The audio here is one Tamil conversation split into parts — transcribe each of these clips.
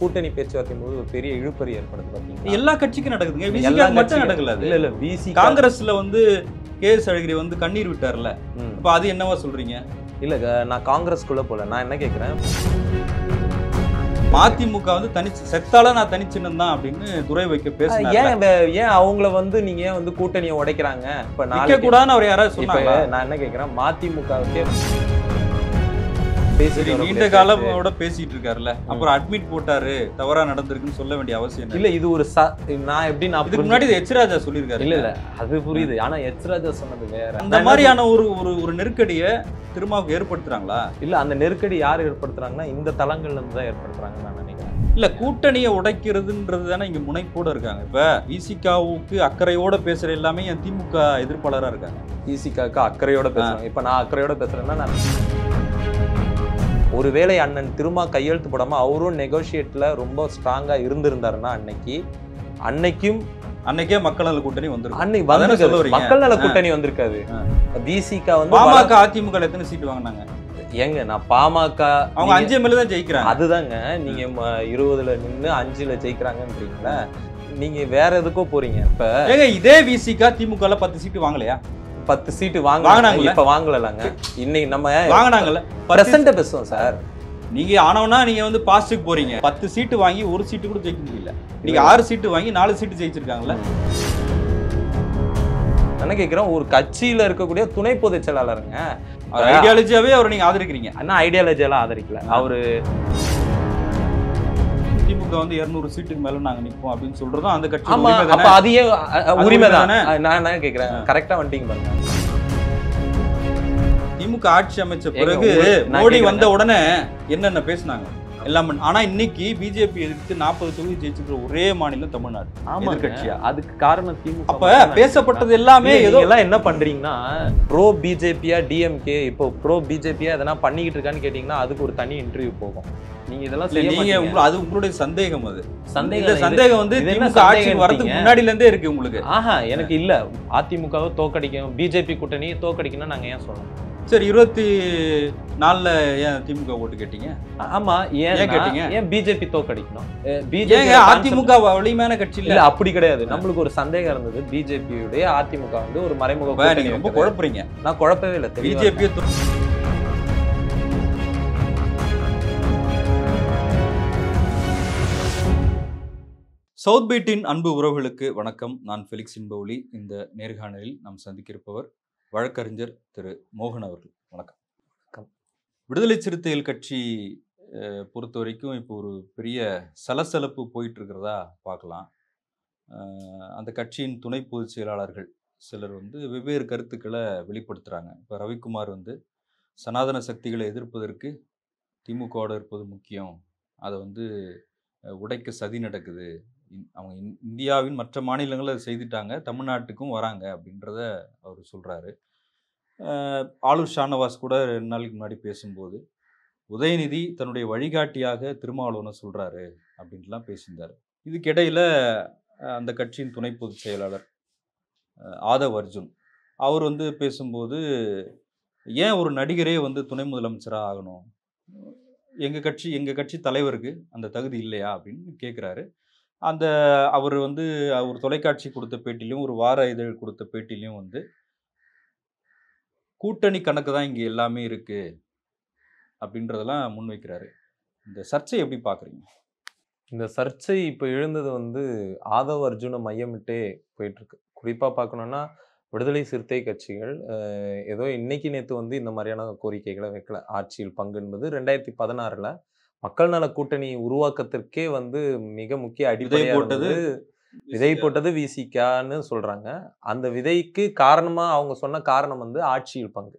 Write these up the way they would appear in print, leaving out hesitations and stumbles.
கூட்டணி பேச்சுவார்த்தையின் போது ஒரு பெரிய இழுபறி ஏற்படுது பாத்தீங்கன்னா. எல்லா கட்சிக்கும் நடக்குதுங்க, விசிக மட்டும் நடக்கல. இல்ல விசி காங்கிரஸ்ல வந்து கே.எஸ். அழகிரி வந்து கண்ணீர் விட்டார்ல, அப்ப அது என்னவா சொல்றீங்க? இல்ல நான் காங்கிரஸ்குள்ள போல. நான் என்ன கேக்குறேன், மதிமுக வந்து தனிச்சு செத்தால நான் தனிச்சின்னம் தான் அப்படின்னு துரை வைக்க பேசுனாங்க. ஏன் அவங்கள வந்து நீங்க ஏன் வந்து கூட்டணியை உடைக்கிறாங்க? இப்ப நிக்க கூடாதுன்னு அவர் யாராவது சொன்னாங்க? நான் என்ன கேக்குறேன், மதிமுகவுக்கே நீண்ட காலமோட பேசிட்டு இருக்காருல்ல, அப்புறம் அட்மிட் போட்டாரு, தவறா நடந்திருக்குன்னு சொல்ல வேண்டிய அவசியம் இல்ல. இது ஒரு நான் எப்படி நான் இதுக்கு முன்னாடி எச் ராஜா சொல்லியிருக்காரு. இல்ல அது புரியுது. ஆனா எச் ராஜா சொன்னது வேற. அந்த மாதிரியான ஒரு நெருக்கடியை திருமாவுக்கு ஏற்படுத்துறாங்களா? இல்ல அந்த நெருக்கடி யார் ஏற்படுத்துறாங்கன்னா இந்த தளங்கள்ல இருந்து தான் ஏற்படுத்துறாங்கன்னு நான் நினைக்கிறேன். இல்ல கூட்டணியை உடைக்கிறதுன்றது தானே இங்க முனைப்போட இருக்காங்க. இப்ப விசிகாவுக்கு அக்கறையோட பேசுற எல்லாமே என் திமுக எதிர்ப்பாளரா இருக்காங்க. விசிகாவுக்கு அக்கறையோட பேசுறாங்க. இப்ப நான் அக்கறையோட பேசுறேன்னா, நான் ஒருவேளை அண்ணன் திருமா கையெழுத்து போடாம அவரும் நெகோசியேட்ல ரொம்ப ஸ்ட்ராங்கா இருந்திருந்தாருன்னா அன்னைக்கே மக்கள் நல கூட்டணி வந்திருக்கும். அன்னைக்கு மக்கள் நல கூட்டணி வந்திருக்காது. விசிகா வந்து பாமக அதிமுக எத்தனை சீட் வாங்கினாங்க? ஏங்க நான் பாமக அவங்க 5 எம்எல்ஏ தான் ஜெயிக்கிறாங்க. அதுதாங்க, நீங்க 20ல நின்று 5ல ஜெயிக்கிறாங்கன்றீங்களா? நீங்க வேற எதுக்கோ போறீங்க. இப்ப ஏங்க இதே விசிகா திமுகல 10 சீட்டு வாங்கலையா? 10 சீட்டு வாங்கினாங்க. இப்ப வாங்கலங்க. இன்னைக்கு நம்ம வாங்கினாங்கல்ல, பிரசன்ட் பேசுவோம் சார். நீங்க ஆனவனா நீங்க வந்து பாஸ்டுக்கு போறீங்க. 10 சீட்டு வாங்கி ஒரு சீட்டு கூட ஜெயிக்க முடியல. நீங்க 6 சீட்டு வாங்கி 4 சீட்டு ஜெயிச்சிருக்காங்கல்ல. என்ன கேக்குறோம், ஒரு கட்சியில இருக்கக்கூடிய துணை பொதுச் செயலாளருங்க. ஐடியாலஜியாவே அவரை நீங்க ஆதரிக்கிறீங்க. ஆனா ஐடியாலஜியெல்லாம் ஆதரிக்கல. அவரு திமுக வந்து 200 சீட்டுக்கு மேல நாங்க நிப்போம் அப்படின்னு சொல்றதும் அந்த கட்சி உரிமை தானே. அப்ப அதையே உரிமை தானே. நான் என்ன கேக்குறேன், கரெக்டா வந்துட்டீங்க பாருங்க. திமுக ஆட்சி அமைச்ச பிறகு மோடி வந்த உடனே என்னென்ன பேசினாங்க எல்லாம். ஆனா இன்னைக்கு பிஜேபி எதிர்த்து 40 தொகுதி ஜெயிச்சிருக்கிற ஒரே மாநிலம் தமிழ்நாடு எதிர்கட்சியா. அதுக்கு காரணம் திமுக. அப்ப பேசப்பட்டது எல்லாமே எல்லாம் என்ன பண்றீங்கன்னா, ப்ரோ பிஜேபியா டிஎம்கே இப்போ ப்ரோ பிஜேபியா எதனா பண்ணிக்கிட்டு இருக்கான்னு கேட்டீங்கன்னா அதுக்கு ஒரு தனி இன்டர்வியூ போகும். நீங்க இதெல்லாம் நீங்க அது உங்களுடைய சந்தேகம். அது சந்தேகம் வந்து திமுக ஆட்சி வரதுக்கு முன்னாடில இருந்தே இருக்கு உங்களுக்கு. எனக்கு இல்ல. அதிமுகவை தோக்கடிக்கும், பிஜேபி கூட்டணியை தோக்கடிக்கணும் நாங்க ஏன் சொல்லணும்? சரி, 24ல ஏன் திமுக ஓட்டு கேட்டீங்க? ஆமா, ஏன் கேட்டீங்க? ஏன் பிஜேபி தோக்கடிக்கணும்? பிஜேபி அதிமுக வலிமையான கட்சி இல்ல. அப்படி கிடையாது. நம்மளுக்கு ஒரு சந்தேகம் இருந்தது, பிஜேபியுடைய அதிமுக வந்து ஒரு மறைமுக. நீங்க ரொம்ப குழப்பறீங்க. நான் குழப்பவே இல்லை. பிஜேபி சவுத் பீட்டின் அன்பு உறவுகளுக்கு வணக்கம். நான் ஃபெலிக்ஸ் இன்பவுலி. இந்த நேர்காணலில் நாம் சந்திக்கிருப்பவர் வழக்கறிஞர் திரு மோகன் அவர்கள். வணக்கம். விடுதலை சிறுத்தைகள் கட்சி பொறுத்த வரைக்கும் இப்போ ஒரு பெரிய சலசலப்பு போயிட்டு இருக்கிறதா பார்க்கலாம். அந்த கட்சியின் துணை பொதுச் செயலாளர்கள் சிலர் வந்து வெவ்வேறு கருத்துக்களை வெளிப்படுத்துகிறாங்க. இப்போ ரவிக்குமார் வந்து சனாதன சக்திகளை எதிர்ப்பதற்கு திமுகவோடு இருப்பது முக்கியம், அதை வந்து உடைக்க சதி நடக்குது, அவங்க இந்தியாவின் மற்ற மாநிலங்களில் அதை செய்துட்டாங்க, தமிழ்நாட்டுக்கும் வராங்க அப்படின்றத அவர் சொல்கிறாரு. ஆளுர் ஷானவாஸ் கூட 2 நாளைக்கு முன்னாடி பேசும்போது உதயநிதி தன்னுடைய வழிகாட்டியாக திருமாவளவனை சொல்கிறாரு அப்படின்ட்டுலாம் பேசியிருந்தார். இதுக்கிடையில் அந்த கட்சியின் துணை பொதுச் செயலாளர் ஆதவ் அர்ஜுன் அவர் வந்து பேசும்போது, ஏன் ஒரு நடிகரே வந்து துணை முதலமைச்சராக ஆகணும், எங்கள் கட்சி தலைவருக்கு அந்த தகுதி இல்லையா அப்படின்னு கேட்குறாரு. அவர் வந்து ஒரு தொலைக்காட்சி கொடுத்த பேட்டிலையும் ஒரு வார இதழ் கொடுத்த பேட்டிலையும் வந்து கூட்டணி கணக்கு தான் இங்கே எல்லாமே இருக்கு அப்படின்றதெல்லாம் முன்வைக்கிறாரு. இந்த சர்ச்சை எப்படி பார்க்குறீங்க? இந்த சர்ச்சை இப்போ எழுந்தது வந்து ஆதவ் அர்ஜுனை மையமிட்டே போயிட்டு இருக்கு. குறிப்பாக பார்க்கணுன்னா விடுதலை சிறுத்தை கட்சிகள் ஏதோ இன்னைக்கு நேற்று வந்து இந்த மாதிரியான கோரிக்கைகளை வைக்கல. ஆட்சியில் பங்கு என்பது 2016ல் மக்கள் நல கூட்டணி உருவாக்கத்திற்கே வந்து மிக முக்கிய விதை போட்டது விசிகான்னு சொல்றாங்க. அந்த விதைக்கு காரணமா அவங்க சொன்ன காரணம் வந்து ஆட்சியில் பங்கு.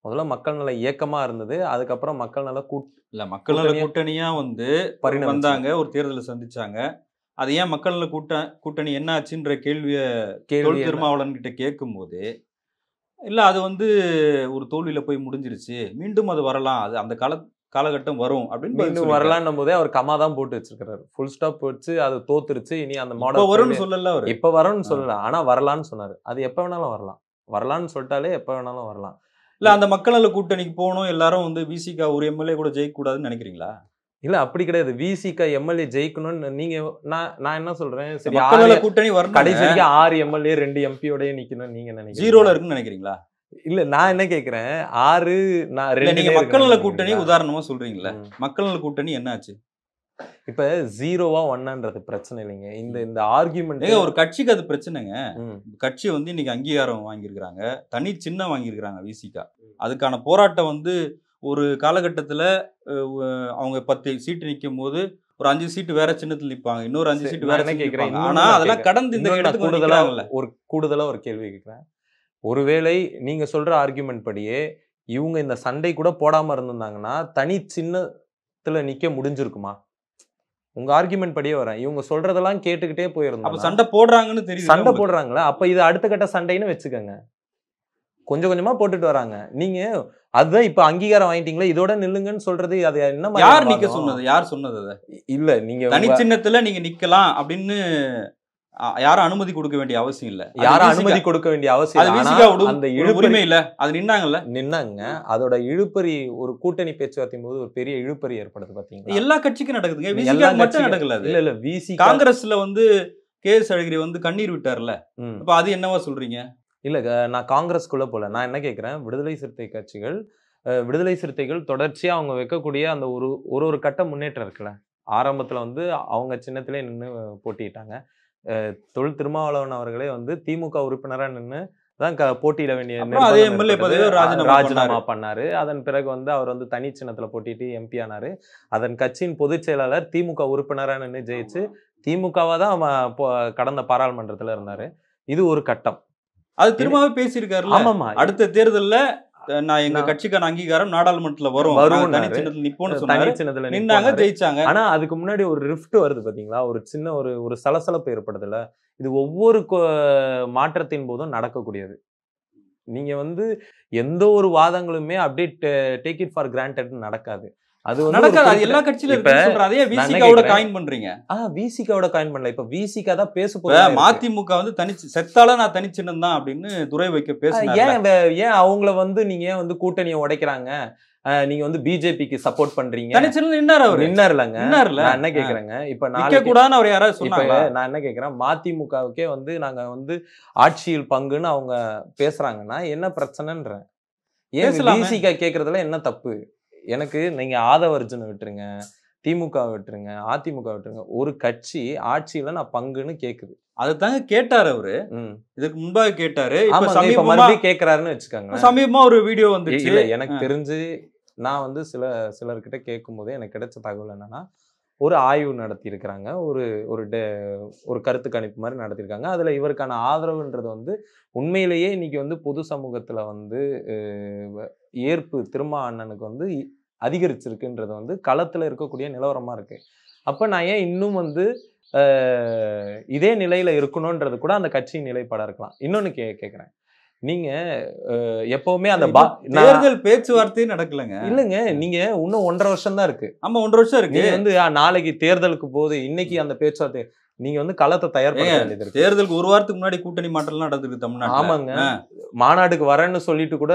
முதல்ல மக்கள் நல இயக்கமா இருந்தது, அதுக்கப்புறம் மக்கள் நல மக்கள் நல கூட்டணியா வந்து வந்தாங்க, ஒரு தேர்தலை சந்திச்சாங்க. அது ஏன் மக்கள் நல கூட்டணி என்ன ஆச்சுன்ற கேள்வியை திருமாவளவன் கிட்ட கேட்கும் போது, இல்ல அது வந்து ஒரு தோல்வியில போய் முடிஞ்சிருச்சு, மீண்டும் அது வரலாம், அது அந்த காலகட்டம் வரும் அப்படின்னு வரலான்னும் போதே அவர் கமா தான் போட்டு வச்சிருக்காரு. ஃபுல் ஸ்டாப் வச்சு அது தோத்துருச்சு, இனி அந்த மாடல் வரும்னு சொல்லல. அவர் இப்ப வரும்னு சொல்லல, ஆனா வரலான்னு சொன்னாரு. அது எப்ப வேணாலும் வரலாம். வரலான்னு சொல்லிட்டாலே எப்ப வேணாலும் வரலாம். இல்ல அந்த மக்கள் நல கூட்டணிக்கு போகணும், எல்லாரும் வந்து விசிகா ஒரு எம்எல்ஏ கூட ஜெயிக்க கூடாதுன்னு நினைக்கிறீங்களா? இல்ல அப்படி கிடையாது. விசிக எம்எல்ஏ ஜெயிக்கணும்னு நீங்க நான் நான் என்ன சொல்றேன், சரி மக்கள் 6 நல கூட்டணி வரணும். கடைசி வரைக்கும் 6 எம்எல்ஏ 2 எம்பியோடயே நிக்கணும்னு நீங்க நினைக்கிறீங்களா? ஜீரோல இருக்குன்னு நினைக்கிறீங்களா? இல்ல நான் என்ன கேட்கிறேன், 6 நான் இல்ல 2 நீங்க மக்கள் நல கூட்டணி உதாரணமா சொல்றீங்கல்ல, ம். மக்கள் நல கூட்டணி என்ன ஆச்சு? இப்ப 0வா 1ன்றது பிரச்சனை இல்லைங்க. இந்த ஆர்குமெண்ட் ஏங்க ஒரு கட்சிக்கு அது பிரச்சனைங்க. ம். கட்சி வந்து இன்னைக்கு அங்கீகாரம் வாங்கியிருக்கிறாங்க, தனி சின்னம் வாங்கியிருக்கிறாங்க விசிகா. அதுக்கான போராட்டம் வந்து ஒரு காலகட்டத்துல அவங்க 10 சீட்டு நிற்கும் போது ஒரு 5 சீட்டு வேற சின்னத்தில் நிற்பாங்க, இன்னொரு 5 சரி, சீட்டு நான் வேற என்ன சின்னத்தில் கேட்கிறேன், நிற்பாங்க. ஆனா அதெல்லாம் கடந்து இந்த இடத்துக்கு வந்து கூடுதலா நிக்கிறாங்கல்ல. கூடுதலா ஒரு கேள்வி கேட்கிறேன். ஒருவேளை நீங்க சொல்ற ஆர்குமெண்ட் படியே இவங்க இந்த சண்டை கூட போடாம இருந்திருந்தாங்கன்னா, தனி சின்னத்துல நிக்க முடிஞ்சிருக்குமா? உங்க ஆர்குமெண்ட் படியே வரேன். இவங்க சொல்றதெல்லாம் கேட்டுக்கிட்டே அப்ப போயிருந்தோம்னா, சண்டை போடுறாங்கன்னு தெரியுது. சண்டை போடுறாங்களா? அப்ப இது அடுத்த கட்ட சண்டைன்னு வச்சுக்கங்க. கொஞ்சம் கொஞ்சமா போட்டுட்டு வராங்க. நீங்க அதுதான் இப்ப அங்கீகாரம் வாங்கிட்டீங்களா, இதோட நில்லுங்கன்னு சொல்றது அது என்ன யார் மாதிரியான நிக்க வாதம்? சொன்னது? யார் சொன்னது அத? இல்ல நீங்க தனி சின்னத்துல நீங்க நிக்கலாம் அப்படின்னு யாரும் அனுமதி கொடுக்க வேண்டிய அவசியம் இல்ல. அது யாரும் விசிகா- அனுமதி கொடுக்க வேண்டிய அவசியம் அது இல்ல. விசிகா ஆனா அந்த இழுபறி உரிமை இல்ல. அது நின்னாங்கல்ல. நின்னாங்க. அதோட இழுபறி ஒரு கூட்டணி பேச்சுவார்த்தையின் போது ஒரு பெரிய இழுபறி ஏற்படுது பாத்தீங்களா? எல்லா கட்சிக்கும் நடக்குதுங்க. எல்லா விசிகா மட்டும் கட்சிக்கும் நடக்கல அது. இல்ல விசிக காங்கிரஸ்ல வந்து கே.எஸ். அழகிரி வந்து கண்ணீர் விட்டார்ல. ம். அப்ப அது என்னவா சொல்றீங்க? இல்ல நான் காங்கிரஸ்க்குள்ள போல. நான் என்ன கேட்கிறேன், விடுதலை சிறுத்தை கட்சிகள் விடுதலை சிறுத்தைகள் தொடர்ச்சியா அவங்க வைக்கக்கூடிய அந்த ஒரு கட்ட முன்னேற்றம் இருக்குல்ல. ஆரம்பத்துல வந்து அவங்க சின்னத்திலே நின்னு போட்டியிட்டாங்க. தொல் திருமாவளவன் அவர்களே வந்து திமுக உறுப்பினரா நின்னு தான் போட்டியிட வேண்டிய அப்புறம் அதே நிர்பந்தம் எம்எல்ஏ ஏற்பட்டது. பதவியை ராஜினாமா பண்ணாரு. அதன் பிறகு வந்து அவர் வந்து தனி சின்னத்துல போட்டியிட்டு எம்பி ஆனாரு. அதன் கட்சியின் பொதுச் செயலாளர் திமுக உறுப்பினரா நின்னு ஜெயிச்சு திமுகவா தான் கடந்த பாராளுமன்றத்துல இருந்தாரு. இது ஒரு கட்டம். அது திரும்பவே பேசியிருக்காருல்ல. ஆமாமா. அடுத்த தேர்தல்ல நான் எங்க கட்சிக்கான அங்கீகாரம் நாடாளுமன்றத்துல வரும். நாங்க தனி சின்னத்துல நிப்போம்னு தனி சொன்னாரு. சின்னத்துல நின்னாங்க, நின்னாங்க. ஜெயிச்சாங்க. ஆனா அதுக்கு முன்னாடி ஒரு ரிஃப்ட் வருது பாத்தீங்களா? ஒரு சின்ன ஒரு சலசலப்பு ஏற்படுதுல்ல. இது ஒவ்வொரு மாற்றத்தின் போதும் நடக்கக்கூடியது. நீங்க வந்து எந்த ஒரு வாதங்களுமே அப்படியே டேக் இட் ஃபார் கிராண்டட்ன்னு நடக்காது. அது வந்து ஒரு நடக்காது. அது குறிப்பிட்ட எல்லா கட்சியில இப்ப இருக்குன்னு சொல்றேன். அதே நான் என்ன விசிகாவோட கேட்கிறேன், காயின் பண்றீங்க. விசிகாவோட காயின் பண்ணல. இப்ப விசிகா தான் பேசு இப்ப பொருளா இருக்கு. மதிமுக வந்து செத்தால நான் தனி சின்னம் தான் அப்படின்னு துரை வைக்க பேசினாரு. ஏன் அவங்கள வந்து நீங்க ஏன் வந்து கூட்டணியை உடைக்கிறாங்க? நீங்க வந்து பிஜேபிக்கு சப்போர்ட் பண்றீங்க. தனி சின்னம் நின்னாரு அவரு. நின்னாருலங்க. நின்னாருல. நான் என்ன கேட்கிறேங்க, இப்ப நிக்க நாளைக்கு கூடாதுன்னு அவர் யாராவது இப்ப சொன்னாங்களா? நான் என்ன கேட்கிறேன், மதிமுகவுக்கே வந்து நாங்க வந்து ஆட்சியில் பங்குன்னு அவங்க பேசுறாங்கன்னா என்ன பிரச்சனைன்றேன். ஏன் பேசலாமே. விசிக கேட்கறதுல என்ன தப்பு? எனக்கு நீங்க ஆதவர்ஜுன விட்டுருங்க, திமுக விட்டுருங்க, அதிமுக விட்டுருங்க. ஒரு கட்சி ஆட்சியில நான் பங்குன்னு கேக்குது. அதுதாங்க கேட்டாரு அவரு. ம். இதுக்கு முன்பாக கேட்டாரு. இப்ப ஆமாங்க. இப்ப சமீபமா மறுபடியும் கேக்குறாருன்னு வச்சுக்கோங்க. சமீபமா ஒரு வீடியோ வந்துச்சு. இல்ல எனக்கு தெரிஞ்சு நான் வந்து சிலர்கிட்ட கேட்கும்போது எனக்கு கிடைச்ச தகவல் என்னன்னா, ஒரு ஆய்வு நடத்தியிருக்கிறாங்க. ஒரு கருத்து கணிப்பு மாரி நடத்தியிருக்காங்க. அதுல இவருக்கான ஆதரவுன்றது வந்து உண்மையிலேயே இன்னைக்கு வந்து பொது சமூகத்துல வந்து திருமா அண்ணனுக்கு வந்து அதிகரிச்சிருக்குன்றது வந்து களத்துல இருக்கக்கூடிய நிலவரமா இருக்கு. அப்ப நான் ஏன் இன்னும் வந்து இதே நிலையில இருக்கணும்ன்றது கூட அந்த கட்சியின் நிலைப்பாடா இருக்கலாம். இன்னொன்னு கேட்கிறேன். நீங்க எப்பவுமே அந்த தேர்தல் பேச்சுவார்த்தையே நடக்கலங்க. இல்லங்க. நீங்க இன்னும் 1.5 வருஷம் தான் இருக்கு. ஆமா 1.5 வருஷம் இருக்கு. நீங்க வந்து நாளைக்கு தேர்தலுக்கு போகுது. இன்னைக்கு அந்த பேச்சுவார்த்தை நீங்க வந்து களத்தை தயார்படுத்த வேண்டியது இருக்கு. தேர்தலுக்கு ஒரு வாரத்துக்கு முன்னாடி கூட்டணி மாற்றம்லாம் நடந்திருக்கு தமிழ்நாட்டுல. ஆமாங்க. மாநாடுக்கு வரேன்னு சொல்லிட்டு கூட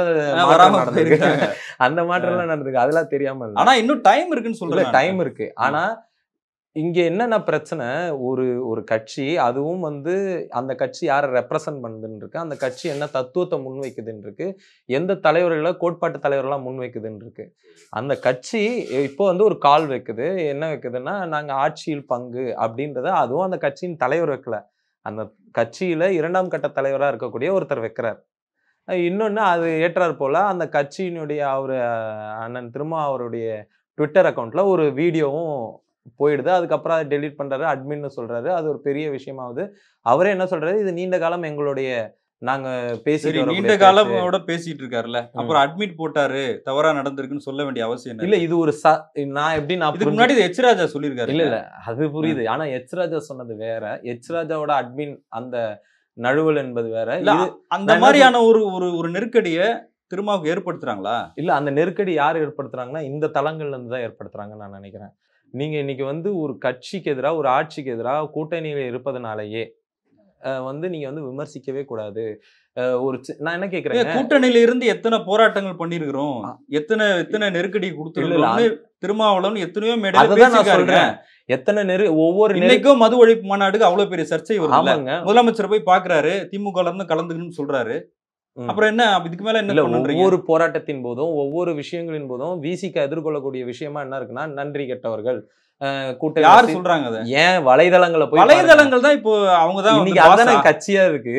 வராம நடந்திருக்கு. போயிருக்காங்க. அந்த மாற்றம்லாம் நடந்திருக்கு. அதெல்லாம் தெரியாம இல்ல. ஆனா இன்னும் டைம் இருக்குன்னு சொல்றேன். டைம் இருக்கு. ஆனா இங்க என்னென்ன பிரச்சனை, ஒரு கட்சி அதுவும் வந்து அந்த கட்சி யாரை ரெப்ரசன்ட் பண்ணுதுன்னு இருக்கு, அந்த கட்சி என்ன தத்துவத்தை முன்வைக்குதுன்னு இருக்கு, எந்த தலைவர்களை கோட்பாட்டு தலைவர்கள்லாம் முன்வைக்குதுன்னு இருக்கு. அந்த கட்சி இப்போ வந்து ஒரு கால் வைக்குது. என்ன வைக்குதுன்னா, நாங்க ஆட்சியில் பங்கு அப்படின்றத அதுவும் அந்த கட்சியின் தலைவர் வைக்கல. அந்த கட்சியில 2ஆம் கட்ட தலைவரா இருக்கக்கூடிய ஒருத்தர் வைக்கிறார். இன்னொன்னு அது ஏற்றார் போல அந்த கட்சியினுடைய அண்ணன் திருமா அவருடைய ட்விட்டர் அக்கவுண்ட்ல ஒரு வீடியோவும் போயிடுது. அதுக்கப்புறம் அதை டெலீட் பண்றாரு, அட்மின்னு சொல்றாரு. அது ஒரு பெரிய விஷயமாவது. அவரே என்ன சொல்றாரு, இது நீண்ட காலம் எங்களுடைய நாங்க பேசிட்டு நீண்ட காலமோட பேசிட்டு இருக்காருல்ல. அப்புறம் அட்மிட் போட்டாரு, தவறா நடந்திருக்குன்னு சொல்ல வேண்டிய அவசியம் இல்ல. இது ஒரு இதுக்கு முன்னாடி எச் ராஜா சொல்லியிருக்காரு. இல்ல அது புரியுது. ஆனா எச் ராஜா சொன்னது வேற. எச் ராஜாவோட அட்மின் அந்த நழுவல் என்பது வேற. அந்த மாதிரியான ஒரு நெருக்கடிய திருமாவுக்கு ஏற்படுத்துறாங்களா? இல்ல அந்த நெருக்கடி யார் ஏற்படுத்துறாங்கன்னா இந்த தளங்கள்ல இருந்து தான் ஏற்படுத்துறாங்கன்னு நான் நினைக்கிறேன். நீங்க இன்னைக்கு வந்து ஒரு கட்சிக்கு எதிரா ஒரு ஆட்சிக்கு எதிரா கூட்டணியில இருப்பதனாலேயே வந்து நீங்க வந்து விமர்சிக்கவே கூடாது. நான் என்ன கேக்குறேன், கூட்டணியில இருந்து எத்தனை போராட்டங்கள் பண்ணிருக்கிறோம், எத்தனை நெருக்கடி கொடுத்துருக்கோம்னு திருமாவளவன் எத்தனையோ மேடையில அதுதான் நான் பேசியிருக்காருங்க. சொல்றேன். எத்தனை ஒவ்வொரு இன்னைக்கும் மது ஒழிப்பு மாநாடுக்கு அவ்வளவு பெரிய சர்ச்சை வருது. ஆமாங்க. முதலமைச்சர் போய் பாக்குறாரு, திமுக இருந்து கலந்துக்கணும்னு சொல்றாரு. அப்புறம் என்ன இதுக்கு மேல என்ன இல்ல, பண்ணுன்றீங்க? ஒவ்வொரு போராட்டத்தின் போதும் ஒவ்வொரு விஷயங்களின் போதும் விசிக எதிர்கொள்ளக்கூடிய விஷயமா என்ன இருக்குன்னா, நன்றி கெட்டவர்கள் கூட்டணி யார் சொல்றாங்க அத? ஏன் வலைதளங்களை போய் வலைதளங்கள் தான் இப்போ அவங்க தான் இன்னைக்கு அதானே கட்சியா இருக்கு.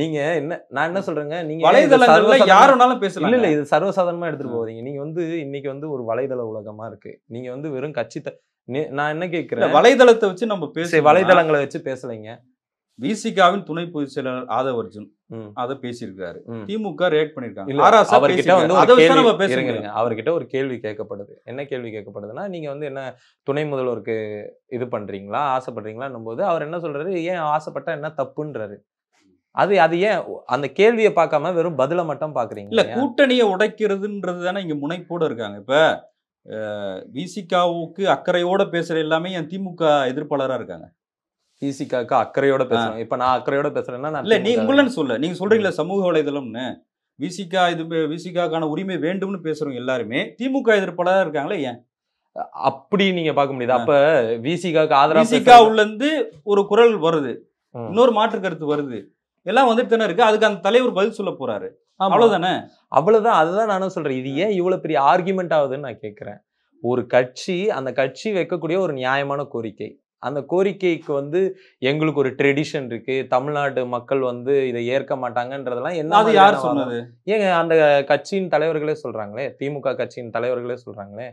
நீங்க என்ன, நான் என்ன சொல்றேங்க, நீங்க வலைதளங்கள்ல யார் வேணாலும் பேசலாம். இல்ல இது சர்வசாதாரணமா எடுத்துட்டு போவீங்க. நீங்க இன்னைக்கு ஒரு வலைதள உலகமா இருக்கு. நீங்க வெறும் கட்சி நான் என்ன கேட்கிறேன், வலைதளத்தை வச்சு நம்ம பேச வலைதளங்களை வச்சு பேசலைங்க. விசிகாவின் துணை பொதுச் செயலாளர் ஆதவ் அர்ஜுன் அத பேசியிருக்காரு. திமுக ரியாக்ட் பண்ணிருக்காங்க. அவர்கிட்ட ஒரு கேள்வி கேட்கப்படுது. என்ன கேள்வி கேட்கப்படுதுன்னா, நீங்க என்ன துணை முதல்வருக்கு இது பண்றீங்களா, ஆசைப்படுறீங்களான்னும் போது அவர் என்ன சொல்றாரு, ஏன் ஆசைப்பட்டா என்ன தப்புன்றாரு. அது ஏன் அந்த கேள்வியை பார்க்காம வெறும் பதில மட்டும் பாக்குறீங்க? இல்ல, கூட்டணியை உடைக்கிறதுன்றது தானே இங்க முனைப்போட இருக்காங்க. இப்ப விசிகாவுக்கு அக்கறையோட பேசுற எல்லாமே என் திமுக எதிர்ப்பாளரா இருக்காங்க. விசிகாவுக்கு அக்கறையோட பேசுறேன். இப்ப நான் அக்கறையோட பேசுறேன்னா இல்ல, நீங்க சொல்றீங்களா சமூக வலைதளம்னு, விசிகாக்கான உரிமை வேண்டும்னு பேசுறவங்க எல்லாருமே திமுக எதிர்ப்பாளரா இருக்காங்களே, ஏன் அப்படி நீங்க பார்க்க முடியுது? அப்ப விசிகாவுக்கு ஆதரவா விசிகாவுல இருந்து ஒரு குரல் வருது, இன்னொரு மாற்று கருத்து வருது, எல்லாம் வந்துட்டு தானே இருக்கு. அதுக்கு அந்த தலைவர் பதில் சொல்ல போறாரு. அவ்வளவுதானே? அவ்வளவுதான். அதுதான் நானும் சொல்றேன். இது ஏன் இவ்வளவு பெரிய ஆர்குமெண்ட் ஆகுதுன்னு நான் கேட்கிறேன். ஒரு கட்சி, அந்த கட்சி வைக்கக்கூடிய ஒரு நியாயமான கோரிக்கை, அந்த கோரிக்கைக்கு எங்களுக்கு ஒரு ட்ரெடிஷன் இருக்கு, தமிழ்நாடு மக்கள் இதை ஏற்க மாட்டாங்கன்றதெல்லாம் என்ன, அது யார் சொன்னது? ஏங்க அந்த கட்சியின் தலைவர்களே சொல்றாங்களே, திமுக கட்சியின் தலைவர்களே சொல்றாங்களே,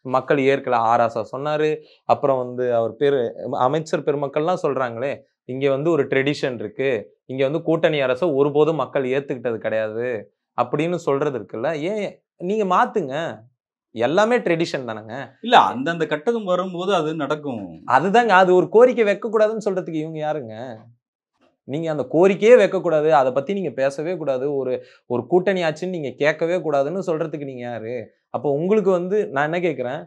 மக்கள் ஏற்கல. ஆராசா சொன்னாரு. அப்புறம் அவர் பேரு அமைச்சர் பெருமக்கள்லாம் சொல்றாங்களே, இங்க ஒரு ட்ரெடிஷன் இருக்கு, இங்க கூட்டணி அரசை ஒருபோதும் மக்கள் ஏத்துக்கிட்டது கிடையாது அப்படின்னு சொல்றது இருக்குல்ல. ஏன் நீங்க மாத்துங்க, எல்லாமே ட்ரெடிஷன் தானங்க. இல்ல, அந்தந்த கட்டதும் வரும்போது அது நடக்கும். அதுதாங்க, அது ஒரு கோரிக்கை வைக்க கூடாதுன்னு சொல்றதுக்கு இவங்க யாருங்க? நீங்க அந்த கோரிக்கையே வைக்க கூடாது, அதை பத்தி நீங்க பேசவே கூடாது, ஒரு கூட்டணி ஆச்சுன்னு நீங்க கேட்கவே கூடாதுன்னு சொல்றதுக்கு நீங்க யாரு? அப்போ உங்களுக்கு நான் என்ன கேட்கிறேன்,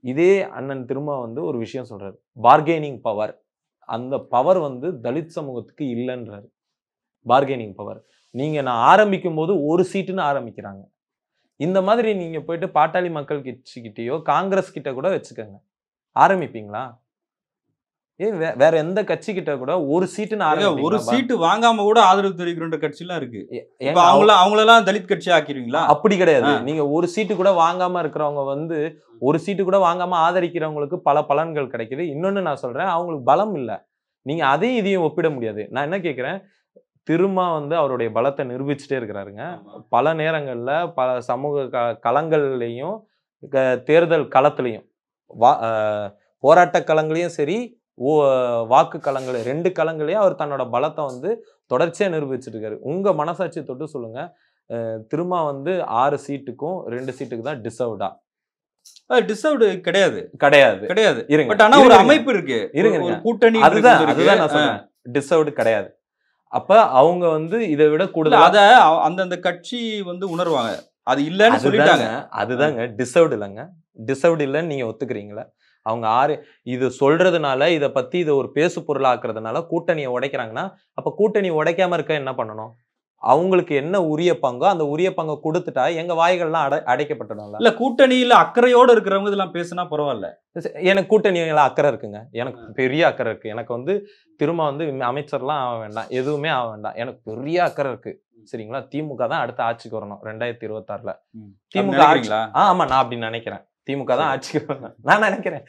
இதே அண்ணன் திரும்ப ஒரு விஷயம் சொல்றாரு, பார்கெனிங் பவர். அந்த பவர் தலித் சமூகத்துக்கு இல்லைன்றாரு. Bargaining power. நான் ஆரம்பிக்கும் போது ஒரு சீட்டுன்னு ஆரம்பிக்கிறாங்க. இந்த மாதிரி நீங்க போயிட்டு பாட்டாளி மக்கள் கட்சிக்கிட்டயோ காங்கிரஸ் கிட்ட கூட வச்சுக்கோங்க, ஆரம்பிப்பீங்களா? வேற எந்த கட்சி கிட்ட கூட ஒரு சீட்டுன்னு ஆரம்பிப்பீங்களா? ஒரு சீட்டு வாங்காம கூட ஆதரவு தெரிவிக்கிற கட்சி எல்லாம் இருக்கு. அவங்களெல்லாம் தலித் கட்சி ஆக்கிருவீங்களா? அப்படி கிடையாது. நீங்க ஒரு சீட்டு கூட வாங்காம இருக்கிறவங்க ஒரு சீட்டு கூட வாங்காம ஆதரிக்கிறவங்களுக்கு பல பலன்கள் கிடைக்குது. இன்னொன்னு நான் சொல்றேன், அவங்களுக்கு பலம் இல்ல. நீங்க அதையும் இதையும் ஒப்பிட முடியாது. நான் என்ன கேட்கிறேன், திரும்ப அவருடைய பலத்தை நிரூபிச்சுட்டே இருக்கிறாருங்க. பல நேரங்கள்ல பல சமூக களங்கள்லையும் தேர்தல் களத்திலையும் போராட்ட களங்களையும் சரி, வாக்கு களங்கள், 2 களங்களையும் அவர் தன்னோட பலத்தை தொடர்ச்சியா நிரூபிச்சுட்டு இருக்காரு. உங்க மனசாட்சி தொட்டு சொல்லுங்க, திரும்ப 6 சீட்டுக்கும் 2 சீட்டுக்கு தான் டிசர்வ்டா? டிசர்வ்டு கிடையாது. இருங்க, பட் ஆனா ஒரு அமைப்பு இருக்கு, இருங்க, கூட்டணி. அதுதான் நான் சொல்றேன், டிசர்வ்டு கிடையாது. அப்ப அவங்க இதை விட கூடுதல் அத அந்தந்த கட்சி உணர்வாங்க. அது இல்லன்னு சொல்லிட்டாங்க. அதுதாங்க டிசர்வ்டு இல்லைங்க. டிசர்வ்டு இல்லைன்னு நீங்க ஒத்துக்கிறீங்களா? அவங்க இது சொல்றதுனால, இதை பத்தி இதை ஒரு பேசு பொருளாக்குறதுனால கூட்டணியை உடைக்கிறாங்கன்னா, அப்ப கூட்டணி உடைக்காம இருக்க என்ன பண்ணணும்? அவங்களுக்கு என்ன உரிய பங்கோ அந்த உரிய பங்கை கொடுத்துட்டா எங்க வாய்கள்லாம் அடைக்கப்பட்டுடும். இல்ல, கூட்டணியில அக்கறையோட இருக்கிறவங்க இதெல்லாம் பேசினா பரவாயில்ல. எனக்கு கூட்டணியில அக்கறை இருக்குங்க, எனக்கு பெரிய அக்கறை இருக்கு. எனக்கு திரும்ப அமைச்சர்லாம் ஆக வேண்டாம், எதுவுமே ஆக வேண்டாம், எனக்கு பெரிய அக்கறை இருக்கு. சரிங்களா? திமுக தான் அடுத்த ஆட்சிக்கு வரணும் 2026ல. திமுக ஆமா, நான் அப்படி நினைக்கிறேன். திமுக தான் ஆட்சிக்கு வரணும் நான் நினைக்கிறேன்.